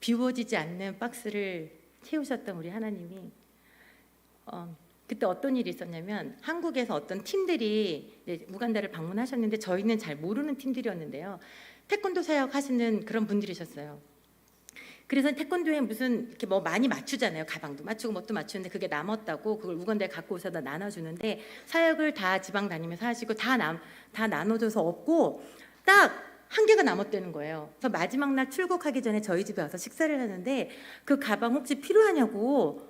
비워지지 않는 박스를 채우셨던 우리 하나님이 그때 어떤 일이 있었냐면 한국에서 어떤 팀들이 우간다를 방문하셨는데 저희는 잘 모르는 팀들이었는데요. 태권도 사역 하시는 그런 분들이셨어요. 그래서 태권도에 무슨 이렇게 뭐 많이 맞추잖아요. 가방도 맞추고 뭣도 맞추는데 그게 남았다고 그걸 우간다에 갖고 오셔다 나눠주는데 사역을 다 지방 다니면서 하시고 다 나눠줘서 없고 딱 한 개가 남았다는 거예요. 그래서 마지막 날 출국하기 전에 저희 집에 와서 식사를 하는데 그 가방 혹시 필요하냐고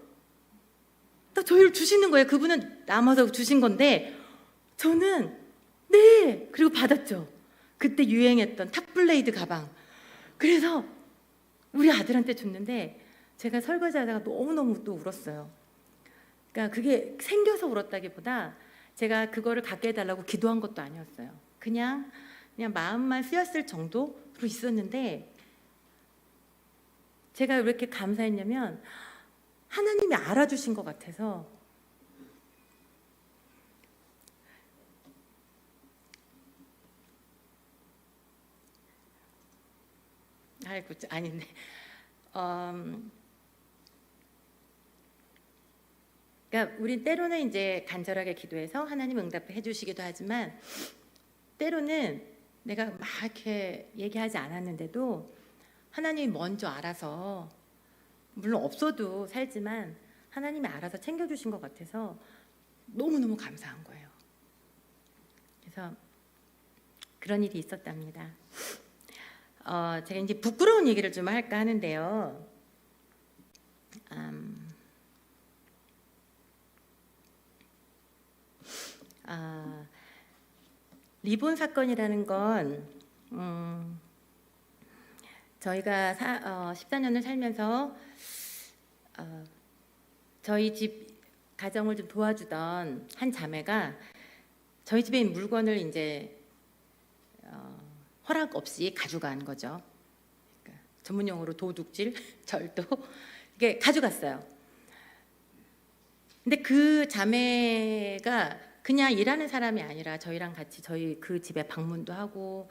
딱 저희를 주시는 거예요. 그분은 남아서 주신 건데 저는 네 그리고 받았죠. 그때 유행했던 탑블레이드 가방. 그래서 우리 아들한테 줬는데 제가 설거지하다가 너무너무 또 울었어요. 그러니까 그게 생겨서 울었다기보다 제가 그거를 갖게 해달라고 기도한 것도 아니었어요. 그냥 마음만 쓰였을 정도로 있었는데 제가 왜 이렇게 감사했냐면 하나님이 알아주신 것 같아서 아이고 아닌데 그러니까 우린 때로는 이제 간절하게 기도해서 하나님 응답해 주시기도 하지만 때로는 내가 막 이렇게 얘기하지 않았는데도 하나님이 먼저 알아서 물론 없어도 살지만 하나님이 알아서 챙겨주신 것 같아서 너무너무 감사한 거예요. 그래서 그런 일이 있었답니다. 제가 이제 부끄러운 얘기를 좀 할까 하는데요. 리본 사건이라는 건 저희가 14년을 살면서 저희 집 가정을 좀 도와주던 한 자매가 저희 집에 있는 물건을 이제 허락 없이 가져간 거죠. 그러니까 전문용어로 도둑질, 절도 이게 가져갔어요. 근데 그 자매가 그냥 일하는 사람이 아니라 저희랑 같이 저희 그 집에 방문도 하고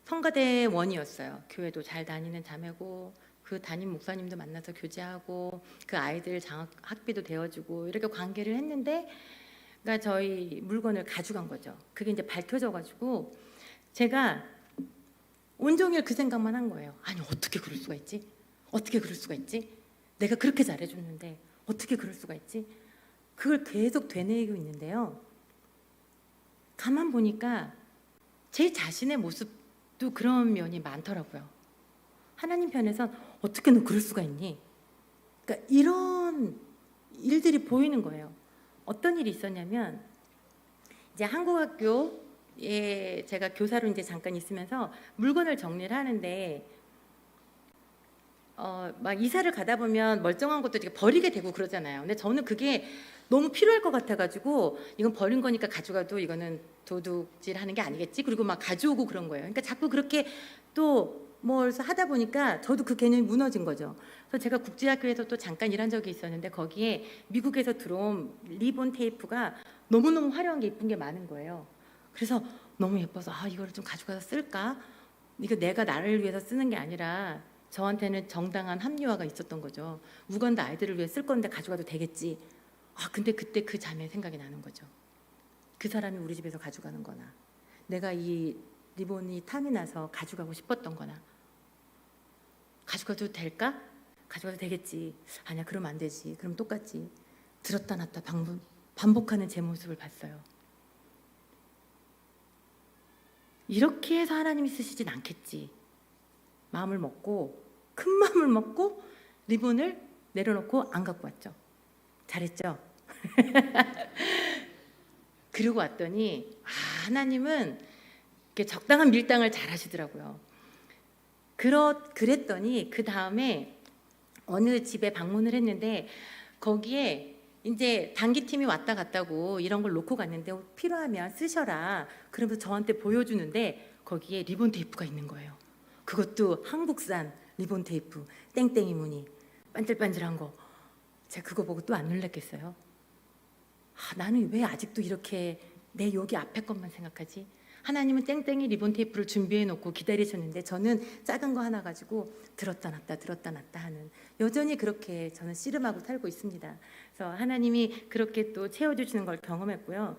성가대원이었어요. 교회도 잘 다니는 자매고 그 담임 목사님도 만나서 교제하고 그 아이들 장학 학비도 대어주고 이렇게 관계를 했는데 그러니까 저희 물건을 가져간 거죠. 그게 이제 밝혀져가지고 제가 온종일 그 생각만 한 거예요. 아니 어떻게 그럴 수가 있지? 어떻게 그럴 수가 있지? 내가 그렇게 잘해줬는데 어떻게 그럴 수가 있지? 그걸 계속 되뇌이고 있는데요. 가만 보니까 제 자신의 모습도 그런 면이 많더라고요. 하나님 편에선 어떻게 너 그럴 수가 있니? 그러니까 이런 일들이 보이는 거예요. 어떤 일이 있었냐면 이제 한국학교에 제가 교사로 이제 잠깐 있으면서 물건을 정리를 하는데 막 이사를 가다 보면 멀쩡한 것도 되게 버리게 되고 그러잖아요. 근데 저는 그게 너무 필요할 것 같아가지고 이건 버린 거니까 가져가도 이거는 도둑질하는 게 아니겠지. 그리고 막 가져오고 그런 거예요. 그러니까 자꾸 그렇게 또 뭘 하다 보니까 저도 그 개념이 무너진 거죠. 그래서 제가 국제학교에서 또 잠깐 일한 적이 있었는데 거기에 미국에서 들어온 리본 테이프가 너무너무 화려한 게 예쁜 게 많은 거예요. 그래서 너무 예뻐서 이거를 좀 가져가서 쓸까? 이거 내가 나를 위해서 쓰는 게 아니라 저한테는 정당한 합리화가 있었던 거죠. 우간다 아이들을 위해 쓸 건데 가져가도 되겠지. 근데 그때 그 자매 생각이 나는 거죠. 그 사람이 우리 집에서 가져가는 거나 내가 이 리본이 탐이 나서 가져가고 싶었던 거나 가져가도 될까? 가져가도 되겠지. 아니야 그러면 안 되지. 그럼 똑같지. 들었다 놨다 반복하는 제 모습을 봤어요. 이렇게 해서 하나님이 쓰시진 않겠지. 마음을 먹고 큰 마음을 먹고 리본을 내려놓고 안 갖고 왔죠. 잘했죠? 그러고 왔더니 하나님은 이렇게 적당한 밀당을 잘 하시더라고요. 그랬더니 그 다음에 어느 집에 방문을 했는데 거기에 이제 단기팀이 왔다 갔다고 이런 걸 놓고 갔는데 필요하면 쓰셔라. 그러면서 저한테 보여주는데 거기에 리본 테이프가 있는 거예요. 그것도 한국산 리본 테이프, 땡땡이 무늬, 반질반질한 거. 제가 그거 보고 또 안 놀랐겠어요? 나는 왜 아직도 이렇게 내 여기 앞에 것만 생각하지? 하나님은 땡땡이 리본 테이프를 준비해 놓고 기다리셨는데 저는 작은 거 하나 가지고 들었다 놨다 하는, 여전히 그렇게 저는 씨름하고 살고 있습니다. 그래서 하나님이 그렇게 또 채워주시는 걸 경험했고요.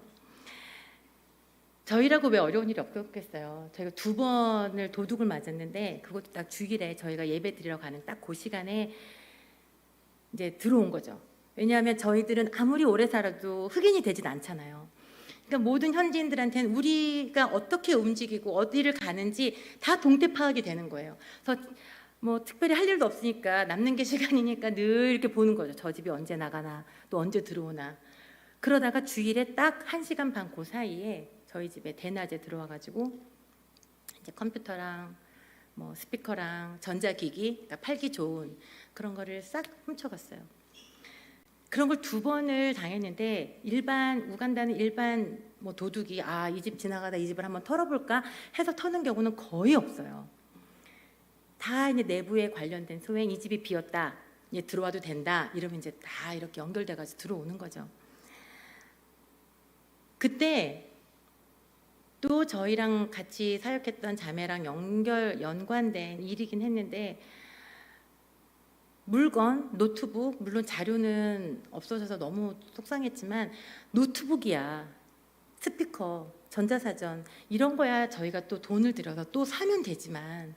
저희라고 왜 어려운 일이 없겠어요. 저희가 2번을 도둑을 맞았는데 그것도 딱 주일에 저희가 예배 드리러 가는 딱 그 시간에 이제 들어온 거죠. 왜냐하면 저희들은 아무리 오래 살아도 흑인이 되진 않잖아요. 그러니까 모든 현지인들한테는 우리가 어떻게 움직이고 어디를 가는지 다 동태 파악이 되는 거예요. 그래서 뭐 특별히 할 일도 없으니까 남는 게 시간이니까 늘 이렇게 보는 거죠. 저 집이 언제 나가나, 또 언제 들어오나. 그러다가 주일에 딱 1시간 반 그 사이에 저희 집에 대낮에 들어와가지고 이제 컴퓨터랑 뭐 스피커랑 전자기기, 그러니까 팔기 좋은 그런 거를 싹 훔쳐갔어요. 그런 걸 2번을 당했는데 일반 우간다는 일반 뭐 도둑이 이 집 지나가다 이 집을 한번 털어볼까 해서 터는 경우는 거의 없어요. 다 이제 내부에 관련된 소행, 이 집이 비었다, 이제 들어와도 된다 이러면 이제 다 이렇게 연결돼가지고 들어오는 거죠. 그때 또 저희랑 같이 사역했던 자매랑 연관된 일이긴 했는데, 물건, 노트북, 물론 자료는 없어져서 너무 속상했지만 노트북이야, 스피커, 전자사전 이런 거야 저희가 또 돈을 들여서 또 사면 되지만,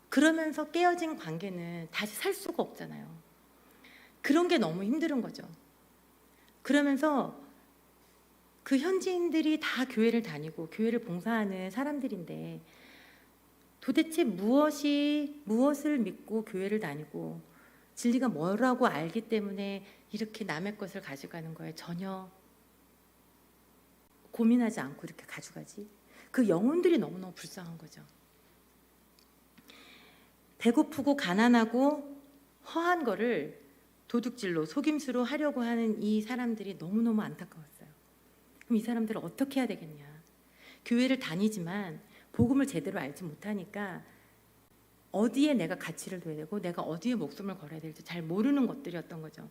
그러면서 깨어진 관계는 다시 살 수가 없잖아요. 그런 게 너무 힘든 거죠. 그러면서 그 현지인들이 다 교회를 다니고 교회를 봉사하는 사람들인데 도대체 무엇을 믿고 교회를 다니고 진리가 뭐라고 알기 때문에 이렇게 남의 것을 가져가는 거에 전혀 고민하지 않고 이렇게 가져가지? 그 영혼들이 너무너무 불쌍한 거죠. 배고프고 가난하고 허한 거를 도둑질로, 속임수로 하려고 하는 이 사람들이 너무너무 안타까웠어요. 그럼 이 사람들을 어떻게 해야 되겠냐? 교회를 다니지만 복음을 제대로 알지 못하니까 어디에 내가 가치를 둬야 되고 내가 어디에 목숨을 걸어야 될지 잘 모르는 것들이었던 거죠.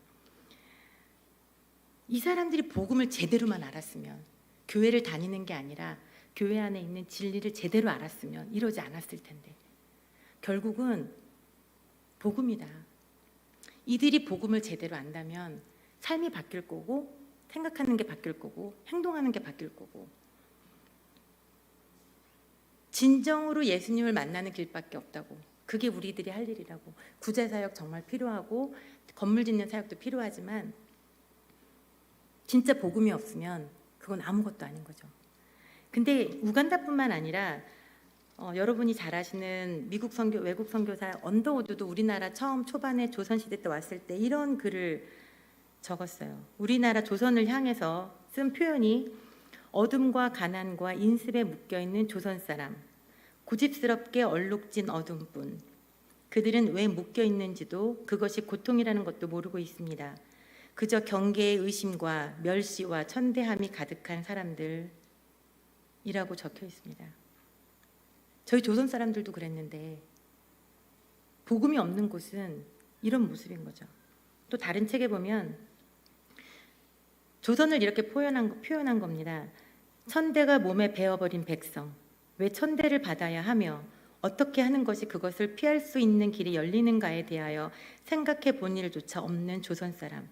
이 사람들이 복음을 제대로만 알았으면, 교회를 다니는 게 아니라 교회 안에 있는 진리를 제대로 알았으면 이러지 않았을 텐데, 결국은 복음이다. 이들이 복음을 제대로 안다면 삶이 바뀔 거고, 생각하는 게 바뀔 거고, 행동하는 게 바뀔 거고, 진정으로 예수님을 만나는 길밖에 없다고. 그게 우리들이 할 일이라고. 구제 사역 정말 필요하고 건물 짓는 사역도 필요하지만 진짜 복음이 없으면 그건 아무것도 아닌 거죠. 근데 우간다뿐만 아니라 여러분이 잘 아시는 미국 선교, 외국 선교사 언더우드도 우리나라 처음 초반에 조선시대 때 왔을 때 이런 글을 적었어요. 우리나라 조선을 향해서 쓴 표현이 어둠과 가난과 인습에 묶여있는 조선 사람, 고집스럽게 얼룩진 어둠뿐. 그들은 왜 묶여있는지도 그것이 고통이라는 것도 모르고 있습니다. 그저 경계의 의심과 멸시와 천대함이 가득한 사람들이라고 적혀 있습니다. 저희 조선 사람들도 그랬는데 복음이 없는 곳은 이런 모습인 거죠. 또 다른 책에 보면 조선을 이렇게 표현한 겁니다. 천대가 몸에 배어버린 백성, 왜 천대를 받아야 하며 어떻게 하는 것이 그것을 피할 수 있는 길이 열리는가에 대하여 생각해 본 일조차 없는 조선 사람.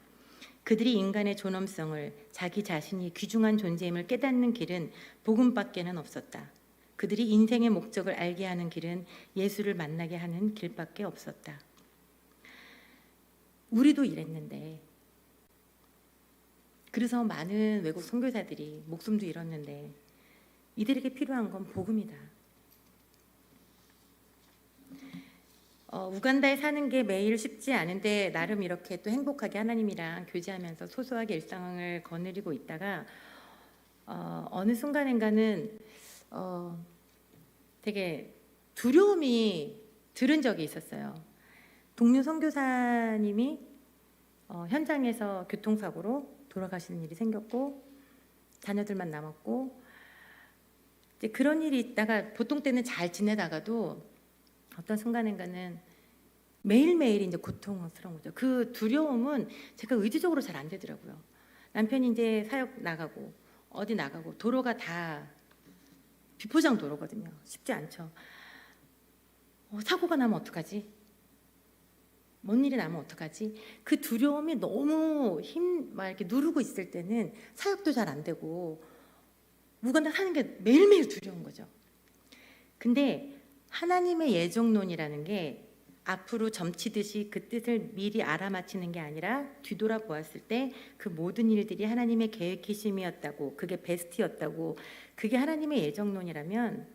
그들이 인간의 존엄성을, 자기 자신이 귀중한 존재임을 깨닫는 길은 복음밖에는 없었다. 그들이 인생의 목적을 알게 하는 길은 예수를 만나게 하는 길밖에 없었다. 우리도 이랬는데, 그래서 많은 외국 선교사들이 목숨도 잃었는데 이들에게 필요한 건 복음이다. 우간다에 사는 게 매일 쉽지 않은데 나름 이렇게 또 행복하게 하나님이랑 교제하면서 소소하게 일상을 거느리고 있다가 어느 순간인가는 되게 두려움이 들은 적이 있었어요. 동료 선교사님이 현장에서 교통사고로 돌아가시는 일이 생겼고 자녀들만 남았고 이제 그런 일이 있다가 보통 때는 잘 지내다가도 어떤 순간인가는 매일매일 이제 고통스러운 거죠. 그 두려움은 제가 의지적으로 잘 안 되더라고요. 남편이 이제 사역 나가고 어디 나가고 도로가 다 비포장 도로거든요. 쉽지 않죠. 사고가 나면 어떡하지? 뭔 일이 나면 어떡하지? 그 두려움이 너무 막 이렇게 누르고 있을 때는 사역도 잘 안 되고 무관다 사는 게 매일매일 두려운 거죠. 근데 하나님의 예정론이라는 게 앞으로 점치듯이 그 뜻을 미리 알아맞히는 게 아니라 뒤돌아 보았을 때 그 모든 일들이 하나님의 계획이심이었다고, 그게 베스트였다고, 그게 하나님의 예정론이라면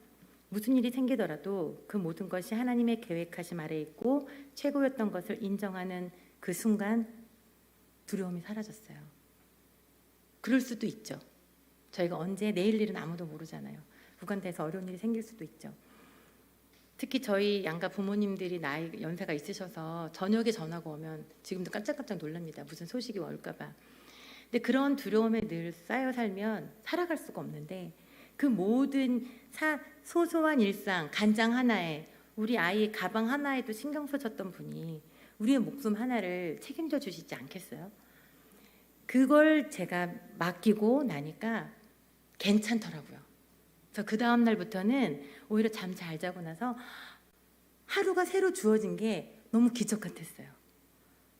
무슨 일이 생기더라도 그 모든 것이 하나님의 계획하심 아래 있고 최고였던 것을 인정하는 그 순간 두려움이 사라졌어요. 그럴 수도 있죠. 저희가 언제 내일 일은 아무도 모르잖아요. 무관돼서 어려운 일이 생길 수도 있죠. 특히 저희 양가 부모님들이 나이 연세가 있으셔서 저녁에 전화가 오면 지금도 깜짝깜짝 놀랍니다. 무슨 소식이 올까 봐. 근데 그런 두려움에 늘 쌓여 살면 살아갈 수가 없는데 그 모든 소소한 일상, 간장 하나에 우리 아이 가방 하나에도 신경 써줬던 분이 우리의 목숨 하나를 책임져 주시지 않겠어요? 그걸 제가 맡기고 나니까 괜찮더라고요. 그래서 그 다음 날부터는 오히려 잠 잘 자고 나서 하루가 새로 주어진 게 너무 기적 같았어요.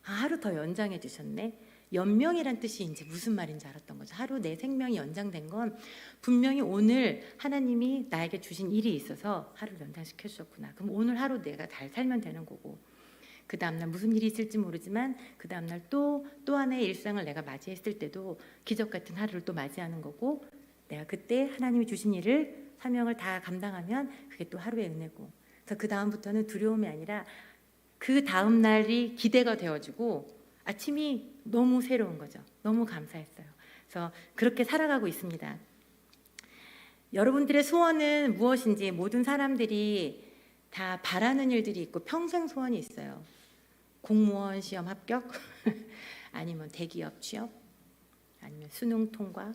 하루 더 연장해 주셨네. 연명이란 뜻이 이제 무슨 말인지 알았던 거죠. 하루 내 생명이 연장된 건 분명히 오늘 하나님이 나에게 주신 일이 있어서 하루를 연장시켜 주셨구나. 그럼 오늘 하루 내가 잘 살면 되는 거고 그 다음날 무슨 일이 있을지 모르지만 그 다음날 또 하나의 일상을 내가 맞이했을 때도 기적 같은 하루를 또 맞이하는 거고 내가 그때 하나님이 주신 일을 사명을 다 감당하면 그게 또 하루의 은혜고 그래서 그 다음부터는 두려움이 아니라 그 다음 날이 기대가 되어지고 아침이 너무 새로운 거죠. 너무 감사했어요. 그래서 그렇게 살아가고 있습니다. 여러분들의 소원은 무엇인지 모든 사람들이 다 바라는 일들이 있고 평생 소원이 있어요. 공무원 시험 합격, 아니면 대기업 취업, 아니면 수능 통과,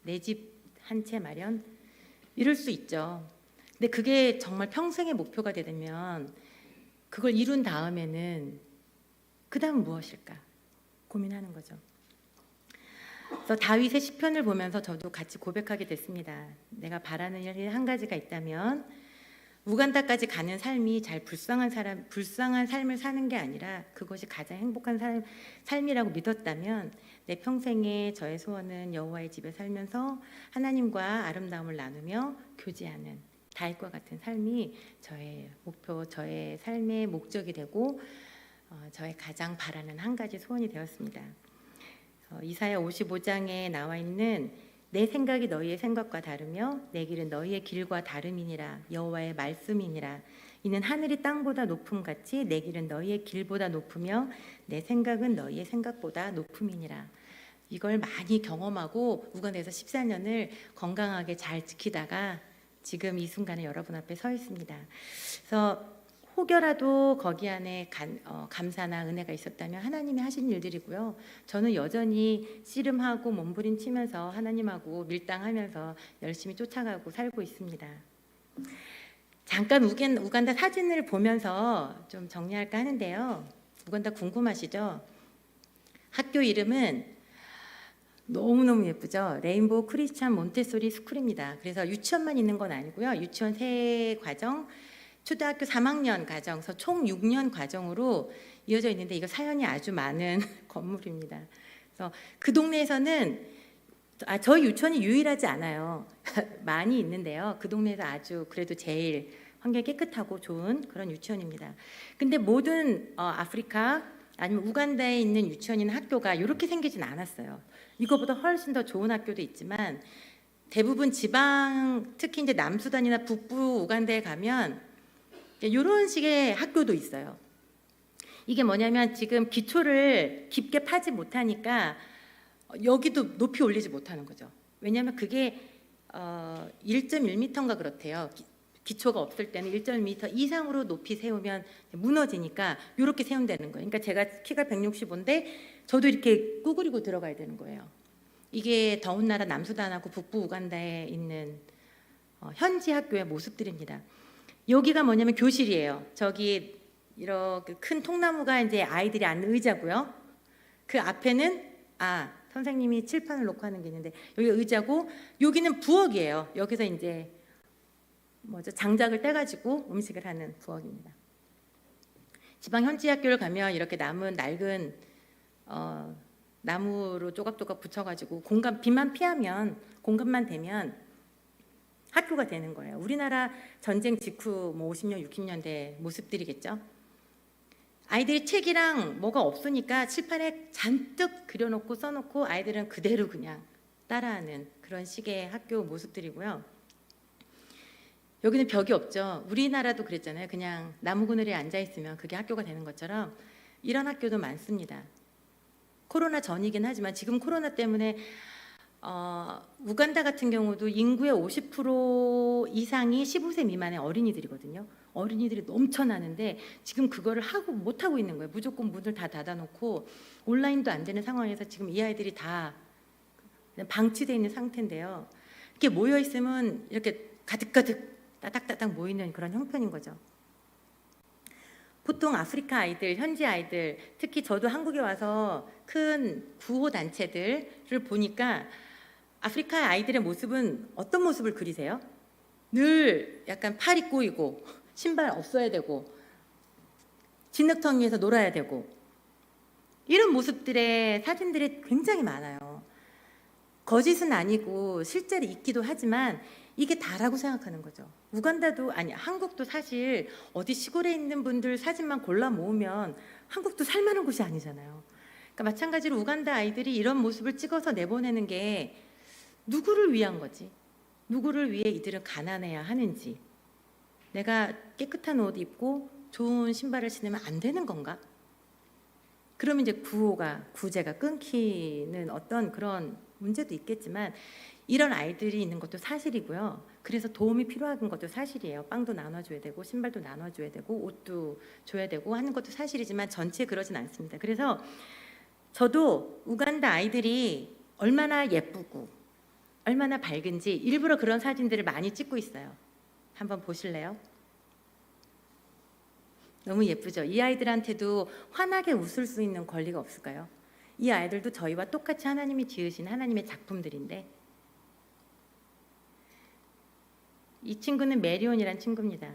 내 집 한 채 마련 이럴 수 있죠. 근데 그게 정말 평생의 목표가 되면 그걸 이룬 다음에는 그 다음 무엇일까 고민하는 거죠. 그래서 다윗의 시편을 보면서 저도 같이 고백하게 됐습니다. 내가 바라는 일이 한 가지가 있다면 우간다까지 가는 삶이 잘 불쌍한 삶을 사는 게 아니라 그것이 가장 행복한 삶이라고 믿었다면 내 평생에 저의 소원은 여호와의 집에 살면서 하나님과 아름다움을 나누며 교제하는 다윗과 같은 삶이 저의 목표, 저의 삶의 목적이 되고 저의 가장 바라는 한 가지 소원이 되었습니다. 이사야 55장에 나와 있는 내 생각이 너희의 생각과 다르며 내 길은 너희의 길과 다름이니라 여호와의 말씀이니라 이는 하늘이 땅보다 높음 같이 내 길은 너희의 길보다 높으며 내 생각은 너희의 생각보다 높음이니라. 이걸 많이 경험하고 우간에서 14년을 건강하게 잘 지키다가 지금 이 순간에 여러분 앞에 서 있습니다. 그래서 혹여라도 거기 안에 감사나 은혜가 있었다면 하나님이 하신 일들이고요. 저는 여전히 씨름하고 몸부림치면서 하나님하고 밀당하면서 열심히 쫓아가고 살고 있습니다. 잠깐 우간다 사진을 보면서 좀 정리할까 하는데요. 우간다 궁금하시죠? 학교 이름은 너무너무 예쁘죠? 레인보우 크리스찬 몬테소리 스쿨입니다. 그래서 유치원만 있는 건 아니고요. 유치원 세 과정, 초등학교 3학년 과정에서 총 6년 과정으로 이어져 있는데 이거 사연이 아주 많은 건물입니다. 그래서 그 동네에서는 저희 유치원이 유일하지 않아요. 많이 있는데요. 그 동네에서 아주 그래도 제일 환경이 깨끗하고 좋은 그런 유치원입니다. 근데 모든 아프리카 아니면 우간다에 있는 유치원이나 학교가 이렇게 생기진 않았어요. 이거보다 훨씬 더 좋은 학교도 있지만 대부분 지방, 특히 이제 남수단이나 북부 우간다에 가면 이런 식의 학교도 있어요. 이게 뭐냐면 지금 기초를 깊게 파지 못하니까 여기도 높이 올리지 못하는 거죠. 왜냐하면 그게 1.1m인가 그렇대요. 기초가 없을 때는 1.2m 이상으로 높이 세우면 무너지니까 이렇게 세운다는 거예요. 그러니까 제가 키가 165인데 저도 이렇게 구부리고 들어가야 되는 거예요. 이게 더운 나라 남수단하고 북부 우간다에 있는 현지 학교의 모습들입니다. 여기가 뭐냐면 교실이에요. 저기 이렇게 큰 통나무가 이제 아이들이 앉는 의자고요. 그 앞에는 선생님이 칠판을 놓고 하는 게 있는데 여기 의자고 여기는 부엌이에요. 여기서 이제 장작을 떼가지고 음식을 하는 부엌입니다. 지방 현지 학교를 가면 이렇게 남은 낡은 나무로 조각조각 붙여가지고 비만 피하면 공간만 되면 학교가 되는 거예요. 우리나라 전쟁 직후 50년, 60년대 모습들이겠죠. 아이들이 책이랑 뭐가 없으니까 칠판에 잔뜩 그려놓고 써놓고 아이들은 그대로 그냥 따라하는 그런 식의 학교 모습들이고요. 여기는 벽이 없죠. 우리나라도 그랬잖아요. 그냥 나무 그늘에 앉아있으면 그게 학교가 되는 것처럼 이런 학교도 많습니다. 코로나 전이긴 하지만 지금 코로나 때문에 우간다 같은 경우도 인구의 50% 이상이 15세 미만의 어린이들이거든요. 어린이들이 넘쳐나는데 지금 그거를 못하고 있는 거예요. 무조건 문을 다 닫아놓고 온라인도 안 되는 상황에서 지금 이 아이들이 다 방치되어 있는 상태인데요. 이렇게 모여있으면 이렇게 가득가득 따닥따닥 모이는 그런 형편인 거죠. 보통 아프리카 아이들, 현지 아이들, 특히 저도 한국에 와서 큰 구호 단체들을 보니까 아프리카 아이들의 모습은 어떤 모습을 그리세요? 늘 약간 팔이 꼬이고 신발 없어야 되고 진흙덩이에서 놀아야 되고 이런 모습들의 사진들이 굉장히 많아요. 거짓은 아니고 실제로 있기도 하지만 이게 다라고 생각하는 거죠. 우간다도 한국도 사실 어디 시골에 있는 분들 사진만 골라 모으면 한국도 살만한 곳이 아니잖아요. 그러니까 마찬가지로 우간다 아이들이 이런 모습을 찍어서 내보내는 게 누구를 위한 거지? 누구를 위해 이들은 가난해야 하는지? 내가 깨끗한 옷 입고 좋은 신발을 신으면 안 되는 건가? 그러면 이제 구제가 끊기는 어떤 그런 문제도 있겠지만 이런 아이들이 있는 것도 사실이고요. 그래서 도움이 필요한 것도 사실이에요. 빵도 나눠줘야 되고 신발도 나눠줘야 되고 옷도 줘야 되고 하는 것도 사실이지만 전체 그러진 않습니다. 그래서 저도 우간다 아이들이 얼마나 예쁘고 얼마나 밝은지 일부러 그런 사진들을 많이 찍고 있어요. 한번 보실래요? 너무 예쁘죠? 이 아이들한테도 환하게 웃을 수 있는 권리가 없을까요? 이 아이들도 저희와 똑같이 하나님이 지으신 하나님의 작품들인데 이 친구는 메리온이란 친구입니다.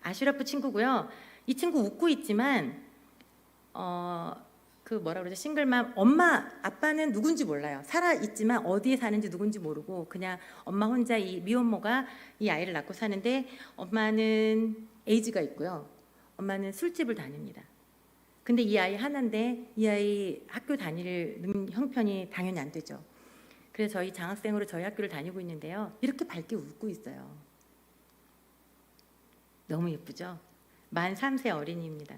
아슈라프 친구고요. 이 친구 웃고 있지만 싱글맘 엄마 아빠는 누군지 몰라요. 살아 있지만 어디에 사는지 누군지 모르고 그냥 엄마 혼자 이 미혼모가 이 아이를 낳고 사는데 엄마는 에이즈가 있고요. 엄마는 술집을 다닙니다. 근데 이 아이 하나인데 이 아이 학교 다니는 형편이 당연히 안 되죠. 그래서 저희 장학생으로 저희 학교를 다니고 있는데요. 이렇게 밝게 웃고 있어요. 너무 예쁘죠? 만 3세 어린이입니다.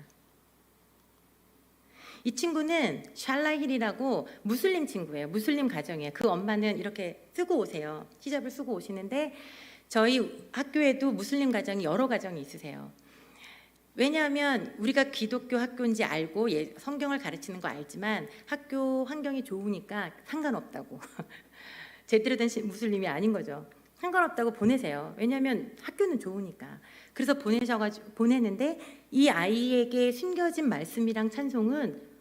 이 친구는 샬라힐이라고 무슬림 친구예요. 무슬림 가정이에요. 그 엄마는 이렇게 쓰고 오세요. 히잡을 쓰고 오시는데 저희 학교에도 무슬림 가정이 여러 가정이 있으세요. 왜냐하면 우리가 기독교 학교인지 알고 성경을 가르치는 거 알지만 학교 환경이 좋으니까 상관없다고 제대로 된 무슬림이 아닌 거죠. 상관없다고 보내세요. 왜냐하면 학교는 좋으니까. 그래서 보내는데 이 아이에게 숨겨진 말씀이랑 찬송은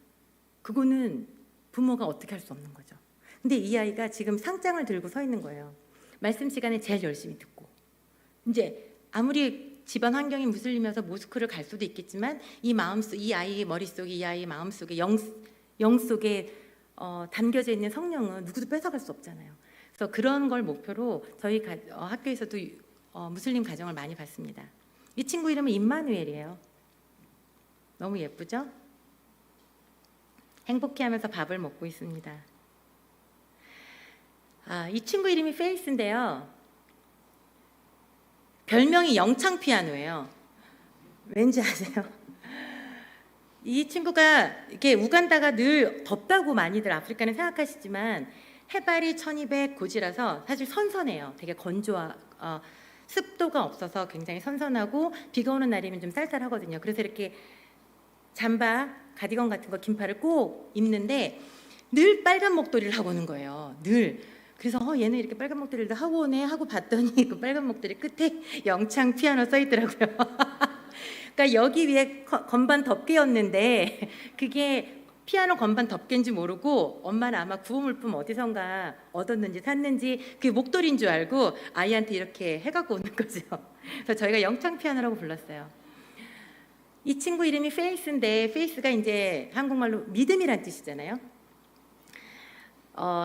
그거는 부모가 어떻게 할 수 없는 거죠. 근데 이 아이가 지금 상장을 들고 서 있는 거예요. 말씀 시간에 제일 열심히 듣고 이제 아무리 집안 환경이 무슬림이어서 모스크를 갈 수도 있겠지만 이 아이의 머릿속에 이 아이의 마음속에 영 속에 담겨져 있는 성령은 누구도 뺏어갈 수 없잖아요. 그래서 그런 걸 목표로 저희 학교에서도 무슬림 가정을 많이 봤습니다. 이 친구 이름은 임마누엘이에요. 너무 예쁘죠? 행복해하면서 밥을 먹고 있습니다. 이 친구 이름이 페이스인데요. 별명이 영창 피아노예요. 왠지 아세요? 이 친구가 이렇게 우간다가 늘 덥다고 많이들 아프리카는 생각하시지만 해발이 1200 고지라서 사실 선선해요. 되게 습도가 없어서 굉장히 선선하고 비가 오는 날이면 좀 쌀쌀하거든요. 그래서 이렇게 잠바, 가디건 같은 거 긴팔을 꼭 입는데 늘 빨간 목도리를 하고 오는 거예요. 늘. 그래서 얘는 이렇게 빨간 목도리를 하고 오네 하고 봤더니 그 빨간 목도리 끝에 영창 피아노 써 있더라고요. 그러니까 여기 위에 건반 덮개였는데 그게 피아노 건반 덮개인지 모르고 엄마는 아마 구호물품 어디선가 얻었는지 샀는지 그게 목도리인 줄 알고 아이한테 이렇게 해갖고 오는 거죠. 그래서 저희가 영창 피아노라고 불렀어요. 이 친구 이름이 페이스인데 페이스가 이제 한국말로 믿음이란 뜻이잖아요.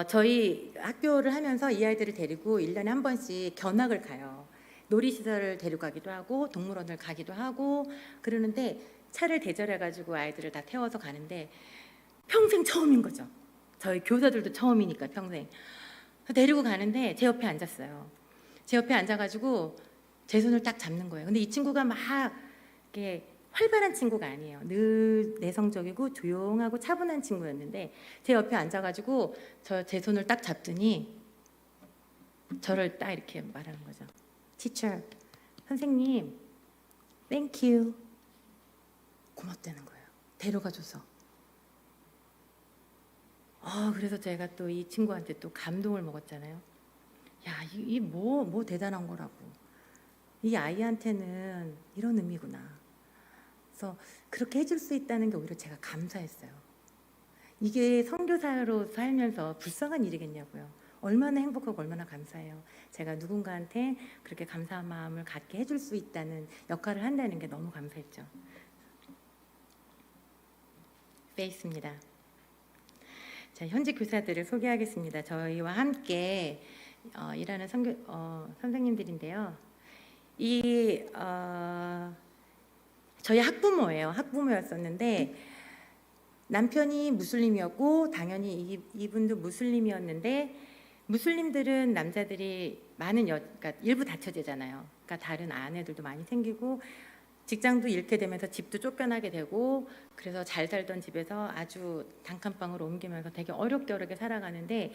저희 학교를 하면서 이 아이들을 데리고 1년에 한 번씩 견학을 가요. 놀이시설을 데려가기도 하고 동물원을 가기도 하고 그러는데 차를 대절해가지고 아이들을 다 태워서 가는데 평생 처음인 거죠. 저희 교사들도 처음이니까 평생. 데리고 가는데 제 옆에 앉았어요. 제 옆에 앉아가지고 제 손을 딱 잡는 거예요. 근데 이 친구가 막 이렇게 활발한 친구가 아니에요. 늘 내성적이고 조용하고 차분한 친구였는데 제 옆에 앉아가지고 제 손을 딱 잡더니 저를 딱 이렇게 말하는 거죠. Teacher, 선생님, thank you. 고맙다는 거예요. 데려가줘서. 그래서 제가 또 이 친구한테 또 감동을 먹었잖아요. 야, 이 뭐 대단한 거라고. 이 아이한테는 이런 의미구나. 그래서 그렇게 해줄 수 있다는 게 오히려 제가 감사했어요. 이게 선교사로 살면서 불쌍한 일이겠냐고요. 얼마나 행복하고 얼마나 감사해요. 제가 누군가한테 그렇게 감사한 마음을 갖게 해줄 수 있다는 역할을 한다는 게 너무 감사했죠. 페이스입니다. 자, 현직 교사들을 소개하겠습니다. 저희와 함께 일하는 선생님들인데요. 저희 학부모예요. 학부모였었는데 남편이 무슬림이었고 당연히 이분도 무슬림이었는데 무슬림들은 남자들이 그러니까 일부 다처제잖아요. 그러니까 다른 아내들도 많이 생기고 직장도 잃게 되면서 집도 쫓겨나게 되고 그래서 잘 살던 집에서 아주 단칸방으로 옮기면서 되게 어렵게 살아가는데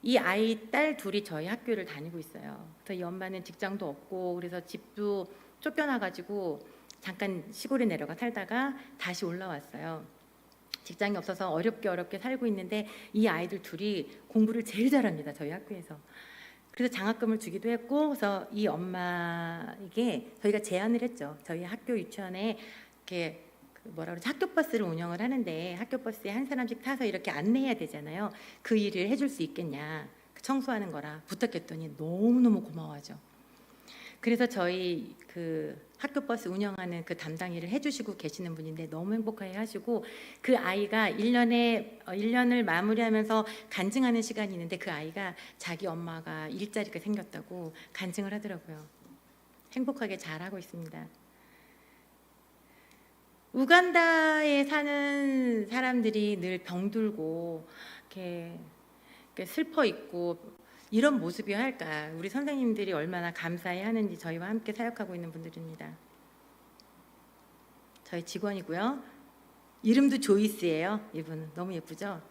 이 아이 딸 둘이 저희 학교를 다니고 있어요. 그래서 이 엄마는 직장도 없고 그래서 집도 쫓겨나가지고 잠깐 시골에 내려가 살다가 다시 올라왔어요. 직장이 없어서 어렵게 살고 있는데 이 아이들 둘이 공부를 제일 잘합니다. 저희 학교에서. 그래서 장학금을 주기도 했고 그래서 이 엄마에게 저희가 제안을 했죠. 저희 학교 유치원에 이렇게 학교 버스를 운영을 하는데 학교 버스에 한 사람씩 타서 이렇게 안내해야 되잖아요. 그 일을 해줄 수 있겠냐. 청소하는 거라 부탁했더니 너무너무 고마워하죠. 그래서 저희 그 학교 버스 운영하는 그 담당 일을 해주시고 계시는 분인데 너무 행복해 하시고 그 아이가 1년을 마무리하면서 간증하는 시간이 있는데 그 아이가 자기 엄마가 일자리가 생겼다고 간증을 하더라고요. 행복하게 잘하고 있습니다. 우간다에 사는 사람들이 늘 병들고 이렇게 슬퍼 있고 이런 모습이어야 할까. 우리 선생님들이 얼마나 감사해하는지 저희와 함께 사역하고 있는 분들입니다. 저희 직원이고요. 이름도 조이스예요. 이분 너무 예쁘죠?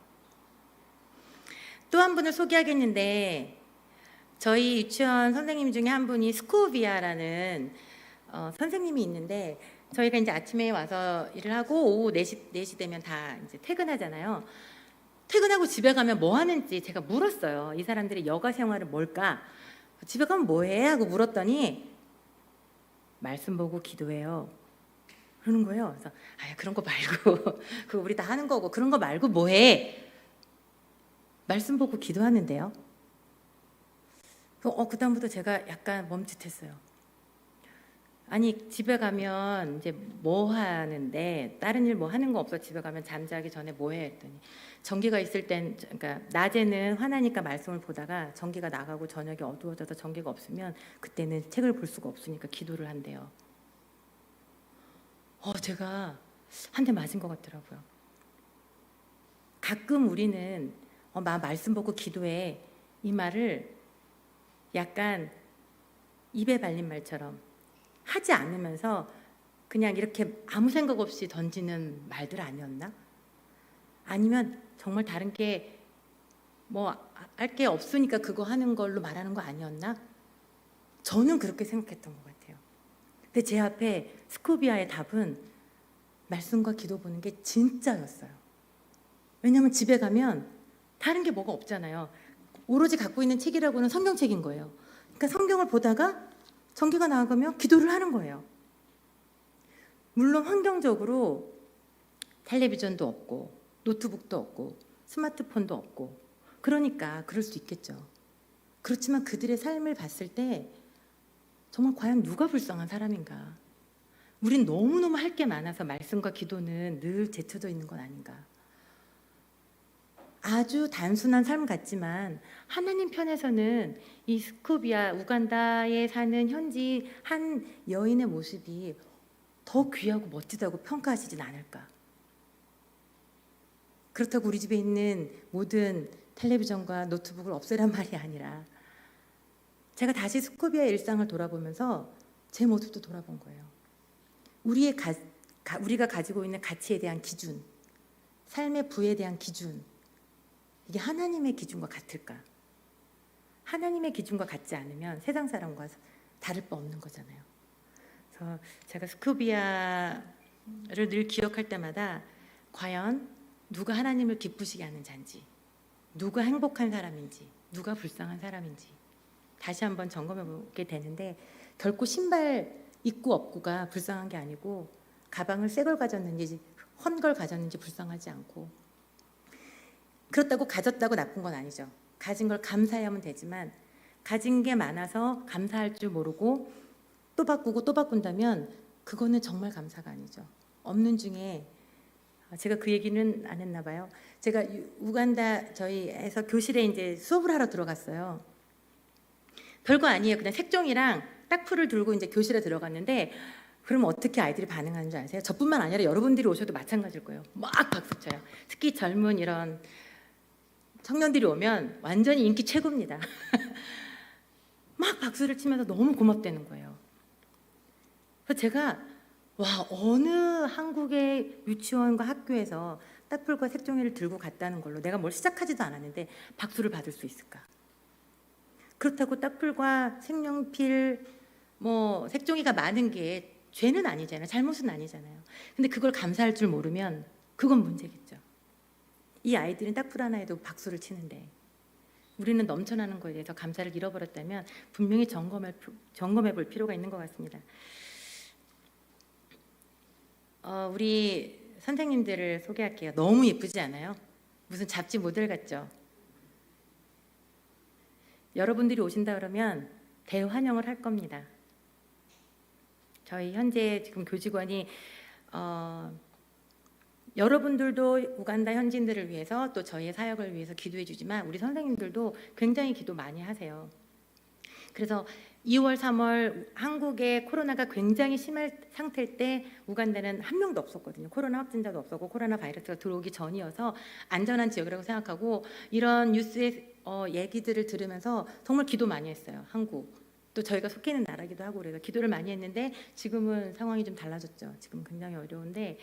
또 한 분을 소개하겠는데 저희 유치원 선생님 중에 한 분이 스코비아라는 선생님이 있는데 저희가 이제 아침에 와서 일을 하고 오후 4시 되면 다 이제 퇴근하잖아요. 퇴근하고 집에 가면 뭐 하는지 제가 물었어요. 이 사람들의 여가 생활은 뭘까? 집에 가면 뭐 해? 하고 물었더니 말씀 보고 기도해요. 그러는 거예요. 그래서 그런 거 말고 그거 우리 다 하는 거고 그런 거 말고 뭐 해? 말씀 보고 기도하는데요. 그다음부터 제가 약간 멈칫했어요. 아니 집에 가면 이제 뭐 하는데 다른 일 뭐 하는 거 없어? 집에 가면 잠자기 전에 뭐 해? 했더니 전기가 있을 땐 그러니까 낮에는 화나니까 말씀을 보다가 전기가 나가고 저녁에 어두워져서 전기가 없으면 그때는 책을 볼 수가 없으니까 기도를 한대요. 제가 한 대 맞은 것 같더라고요. 가끔 우리는 말씀 보고 기도해 이 말을 약간 입에 발린 말처럼 하지 않으면서 그냥 이렇게 아무 생각 없이 던지는 말들 아니었나? 아니면 정말 다른 게 뭐 할 게 없으니까 그거 하는 걸로 말하는 거 아니었나? 저는 그렇게 생각했던 것 같아요. 근데 제 앞에 스코비아의 답은 말씀과 기도 보는 게 진짜였어요. 왜냐하면 집에 가면 다른 게 뭐가 없잖아요. 오로지 갖고 있는 책이라고는 성경책인 거예요. 그러니까 성경을 보다가 전기가 나가면 기도를 하는 거예요. 물론 환경적으로 텔레비전도 없고 노트북도 없고 스마트폰도 없고 그러니까 그럴 수 있겠죠. 그렇지만 그들의 삶을 봤을 때 정말 과연 누가 불쌍한 사람인가? 우린 너무너무 할 게 많아서 말씀과 기도는 늘 제쳐져 있는 건 아닌가? 아주 단순한 삶 같지만 하나님 편에서는 이 스코비아 우간다에 사는 현지 한 여인의 모습이 더 귀하고 멋지다고 평가하시진 않을까? 그렇다고 우리 집에 있는 모든 텔레비전과 노트북을 없애란 말이 아니라 제가 다시 스코비아의 일상을 돌아보면서 제 모습도 돌아본 거예요. 우리가 가지고 있는 가치에 대한 기준, 삶의 부에 대한 기준, 이게 하나님의 기준과 같을까? 하나님의 기준과 같지 않으면 세상 사람과 다를 바 없는 거잖아요. 그래서 제가 스코비아를 늘 기억할 때마다 과연 누가 하나님을 기쁘시게 하는 자인지, 누가 행복한 사람인지, 누가 불쌍한 사람인지 다시 한번 점검해 보게 되는데 결코 신발 있고 없고가 불쌍한 게 아니고 가방을 새 걸 가졌는지 헌 걸 가졌는지 불쌍하지 않고 그렇다고 가졌다고 나쁜 건 아니죠. 가진 걸 감사해야만 되지만 가진 게 많아서 감사할 줄 모르고 또 바꾸고 또 바꾼다면 그거는 정말 감사가 아니죠. 없는 중에 제가 그 얘기는 안 했나 봐요. 제가 우간다 저희에서 교실에 이제 수업을 하러 들어갔어요. 별거 아니에요. 그냥 색종이랑 딱풀을 들고 이제 교실에 들어갔는데 그럼 어떻게 아이들이 반응하는 줄 아세요? 저뿐만 아니라 여러분들이 오셔도 마찬가지일 거예요. 막 박수 쳐요. 특히 젊은 이런 청년들이 오면 완전히 인기 최고입니다. 막 박수를 치면서 너무 고맙다는 거예요. 그래서 제가 와, 어느 한국의 유치원과 학교에서 딱풀과 색종이를 들고 갔다는 걸로 내가 뭘 시작하지도 않았는데 박수를 받을 수 있을까? 그렇다고 딱풀과 색연필, 뭐 색종이가 많은 게 죄는 아니잖아요. 잘못은 아니잖아요. 근데 그걸 감사할 줄 모르면 그건 문제겠죠. 이 아이들은 딱풀 하나에도 박수를 치는데 우리는 넘쳐나는 거에 대해서 감사를 잃어버렸다면 분명히 점검해 볼 필요가 있는 것 같습니다. 우리 선생님들을 소개할게요. 너무 예쁘지 않아요? 무슨 잡지 모델 같죠? 여러분들이 오신다 그러면 대환영을 할 겁니다. 저희 현재 지금 교직원이 여러분들도 우간다 현지인들을 위해서 또 저희의 사역을 위해서 기도해 주지만 우리 선생님들도 굉장히 기도 많이 하세요. 그래서 2월, 3월 한국의 코로나가 굉장히 심할 상태일 때 우간다는 한 명도 없었거든요. 코로나 확진자도 없었고 코로나 바이러스가 들어오기 전이어서 안전한 지역이라고 생각하고 이런 뉴스의 얘기들을 들으면서 정말 기도 많이 했어요. 한국. 또 저희가 속해 있는 나라기도 하고 그래서 기도를 많이 했는데 지금은 상황이 좀 달라졌죠. 지금 굉장히 어려운데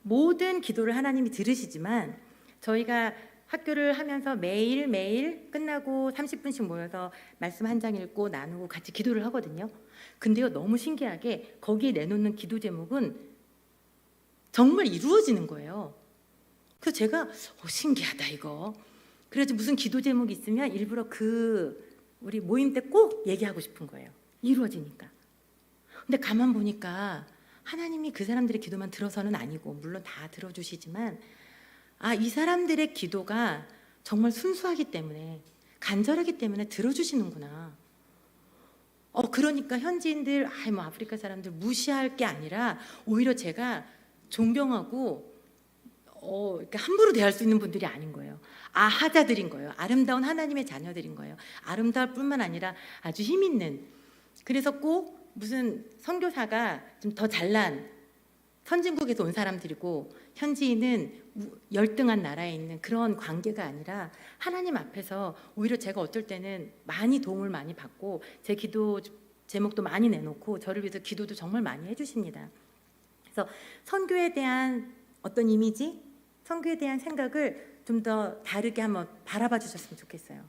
모든 기도를 하나님이 들으시지만 저희가 학교를 하면서 매일 끝나고 30분씩 모여서 말씀 한 장 읽고 나누고 같이 기도를 하거든요. 근데요 너무 신기하게 거기에 내놓는 기도 제목은 정말 이루어지는 거예요. 그래서 제가 신기하다 이거. 그래서 무슨 기도 제목이 있으면 일부러 우리 모임 때 꼭 얘기하고 싶은 거예요. 이루어지니까. 근데 가만 보니까 하나님이 그 사람들의 기도만 들어서는 아니고 물론 다 들어주시지만 이 사람들의 기도가 정말 순수하기 때문에 간절하기 때문에 들어주시는구나. 그러니까 현지인들, 뭐 아프리카 사람들 무시할 게 아니라 오히려 제가 존경하고 이렇게 함부로 대할 수 있는 분들이 아닌 거예요. 하자들인 거예요. 아름다운 하나님의 자녀들인 거예요. 아름다울 뿐만 아니라 아주 힘 있는. 그래서 꼭 무슨 선교사가 좀 더 잘난 선진국에서 온 사람들이고 현지인은 열등한 나라에 있는 그런 관계가 아니라 하나님 앞에서 오히려 제가 어떨 때는 많이 도움을 많이 받고 제 기도 제목도 많이 내놓고 저를 위해서 기도도 정말 많이 해주십니다. 그래서 선교에 대한 어떤 이미지, 선교에 대한 생각을 좀 더 다르게 한번 바라봐 주셨으면 좋겠어요.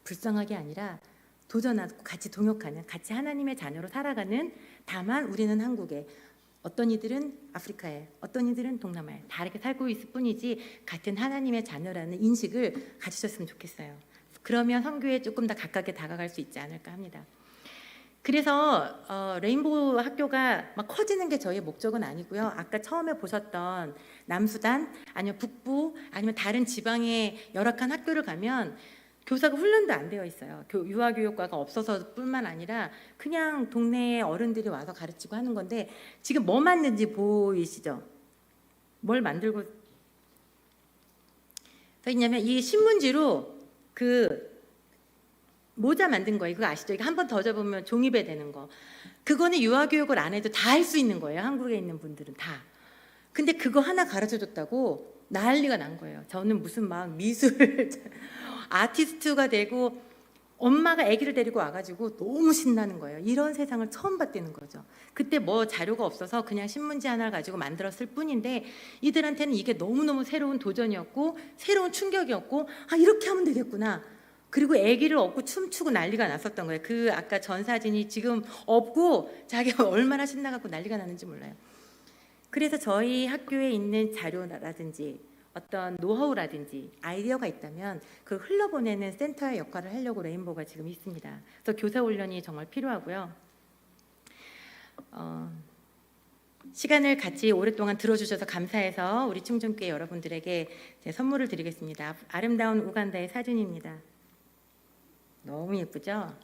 불쌍하게 아니라 도전하고 같이 동역하는, 같이 하나님의 자녀로 살아가는, 다만 우리는 한국에, 어떤 이들은 아프리카에, 어떤 이들은 동남아에 다르게 살고 있을 뿐이지 같은 하나님의 자녀라는 인식을 가지셨으면 좋겠어요. 그러면 선교에 조금 더 가깝게 다가갈 수 있지 않을까 합니다. 그래서 레인보우 학교가 막 커지는 게 저희의 목적은 아니고요. 아까 처음에 보셨던 남수단 아니면 북부 아니면 다른 지방의 열악한 학교를 가면 교사가 훈련도 안 되어 있어요. 유아교육과가 없어서 뿐만 아니라 그냥 동네에 어른들이 와서 가르치고 하는 건데, 지금 뭐 만든지 보이시죠? 뭘 만들고 써 있냐면 이 신문지로 그 모자 만든 거예요. 그거 아시죠? 이거 한 번 더 접으면 종이배 되는 거. 그거는 유아교육을 안 해도 다 할 수 있는 거예요. 한국에 있는 분들은 다. 근데 그거 하나 가르쳐 줬다고 난리가 난 거예요. 저는 무슨 막 미술 아티스트가 되고 엄마가 아기를 데리고 와가지고 너무 신나는 거예요. 이런 세상을 처음 봤다는 거죠. 그때 뭐 자료가 없어서 그냥 신문지 하나를 가지고 만들었을 뿐인데 이들한테는 이게 너무너무 새로운 도전이었고 새로운 충격이었고, 아 이렇게 하면 되겠구나. 그리고 아기를 업고 춤추고 난리가 났었던 거예요. 그 아까 전 사진이 지금 없고 자기가 얼마나 신나갖고 난리가 나는지 몰라요. 그래서 저희 학교에 있는 자료라든지 어떤 노하우라든지 아이디어가 있다면 그 흘러보내는 센터의 역할을 하려고 레인보우가 지금 있습니다. 그래서 교사 훈련이 정말 필요하고요. 시간을 같이 오랫동안 들어주셔서 감사해서 우리 충정교회 여러분들에게 제 선물을 드리겠습니다. 아름다운 우간다의 사진입니다. 너무 예쁘죠?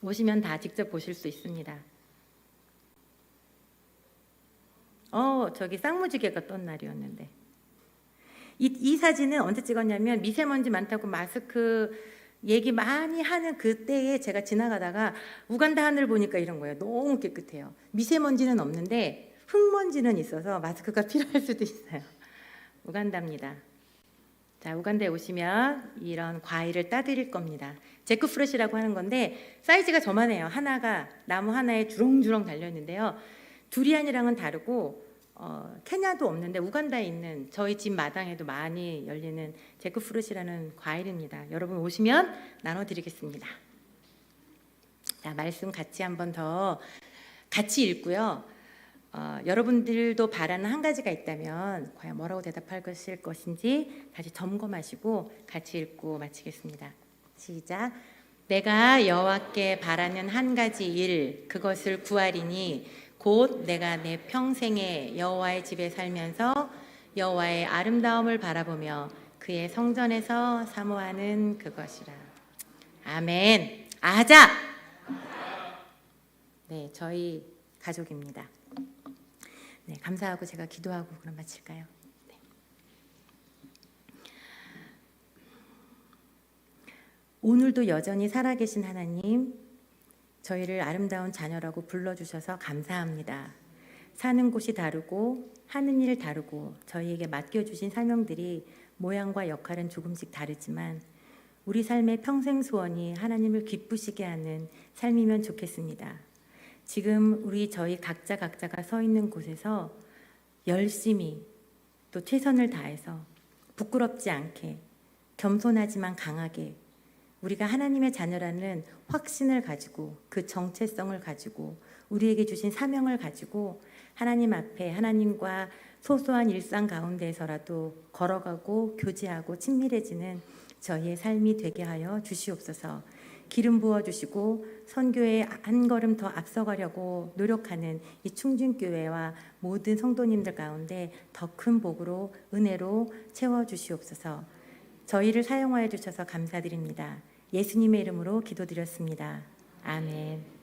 오시면 다 직접 보실 수 있습니다. 저기 쌍무지개가 떴 날이었는데 이 사진은 언제 찍었냐면 미세먼지 많다고 마스크 얘기 많이 하는 그때에 제가 지나가다가 우간다 하늘 보니까 이런 거예요. 너무 깨끗해요. 미세먼지는 없는데 흙먼지는 있어서 마스크가 필요할 수도 있어요. 우간다입니다. 자, 우간다에 오시면 이런 과일을 따드릴 겁니다. 제크프루시라고 하는 건데 사이즈가 저만해요. 하나가 나무 하나에 주렁주렁 달려있는데요. 두리안이랑은 다르고 케냐도 없는데 우간다에 있는 저희 집 마당에도 많이 열리는 제크프루시라는 과일입니다. 여러분 오시면 나눠드리겠습니다. 자, 말씀 같이 한번 더 같이 읽고요. 여러분들도 바라는 한 가지가 있다면 과연 뭐라고 대답하실 것인지 다시 점검하시고 같이 읽고 마치겠습니다. 시작. 내가 여호와께 바라는 한 가지 일, 그것을 구하리니 곧 내가 내 평생에 여호와의 집에 살면서 여호와의 아름다움을 바라보며 그의 성전에서 사모하는 그것이라. 아멘. 아자. 네, 저희 가족입니다. 네, 감사하고 제가 기도하고 그럼 마칠까요? 네. 오늘도 여전히 살아계신 하나님, 저희를 아름다운 자녀라고 불러주셔서 감사합니다. 사는 곳이 다르고 하는 일 다르고 저희에게 맡겨주신 사명들이 모양과 역할은 조금씩 다르지만 우리 삶의 평생 소원이 하나님을 기쁘시게 하는 삶이면 좋겠습니다. 지금 저희 각자가 서 있는 곳에서 열심히 또 최선을 다해서 부끄럽지 않게 겸손하지만 강하게 우리가 하나님의 자녀라는 확신을 가지고 그 정체성을 가지고 우리에게 주신 사명을 가지고 하나님 앞에 하나님과 소소한 일상 가운데에서라도 걸어가고 교제하고 친밀해지는 저희의 삶이 되게 하여 주시옵소서. 기름 부어주시고 선교에 한 걸음 더 앞서가려고 노력하는 이 충진교회와 모든 성도님들 가운데 더 큰 복으로 은혜로 채워주시옵소서. 저희를 사용하여 주셔서 감사드립니다. 예수님의 이름으로 기도드렸습니다. 아멘.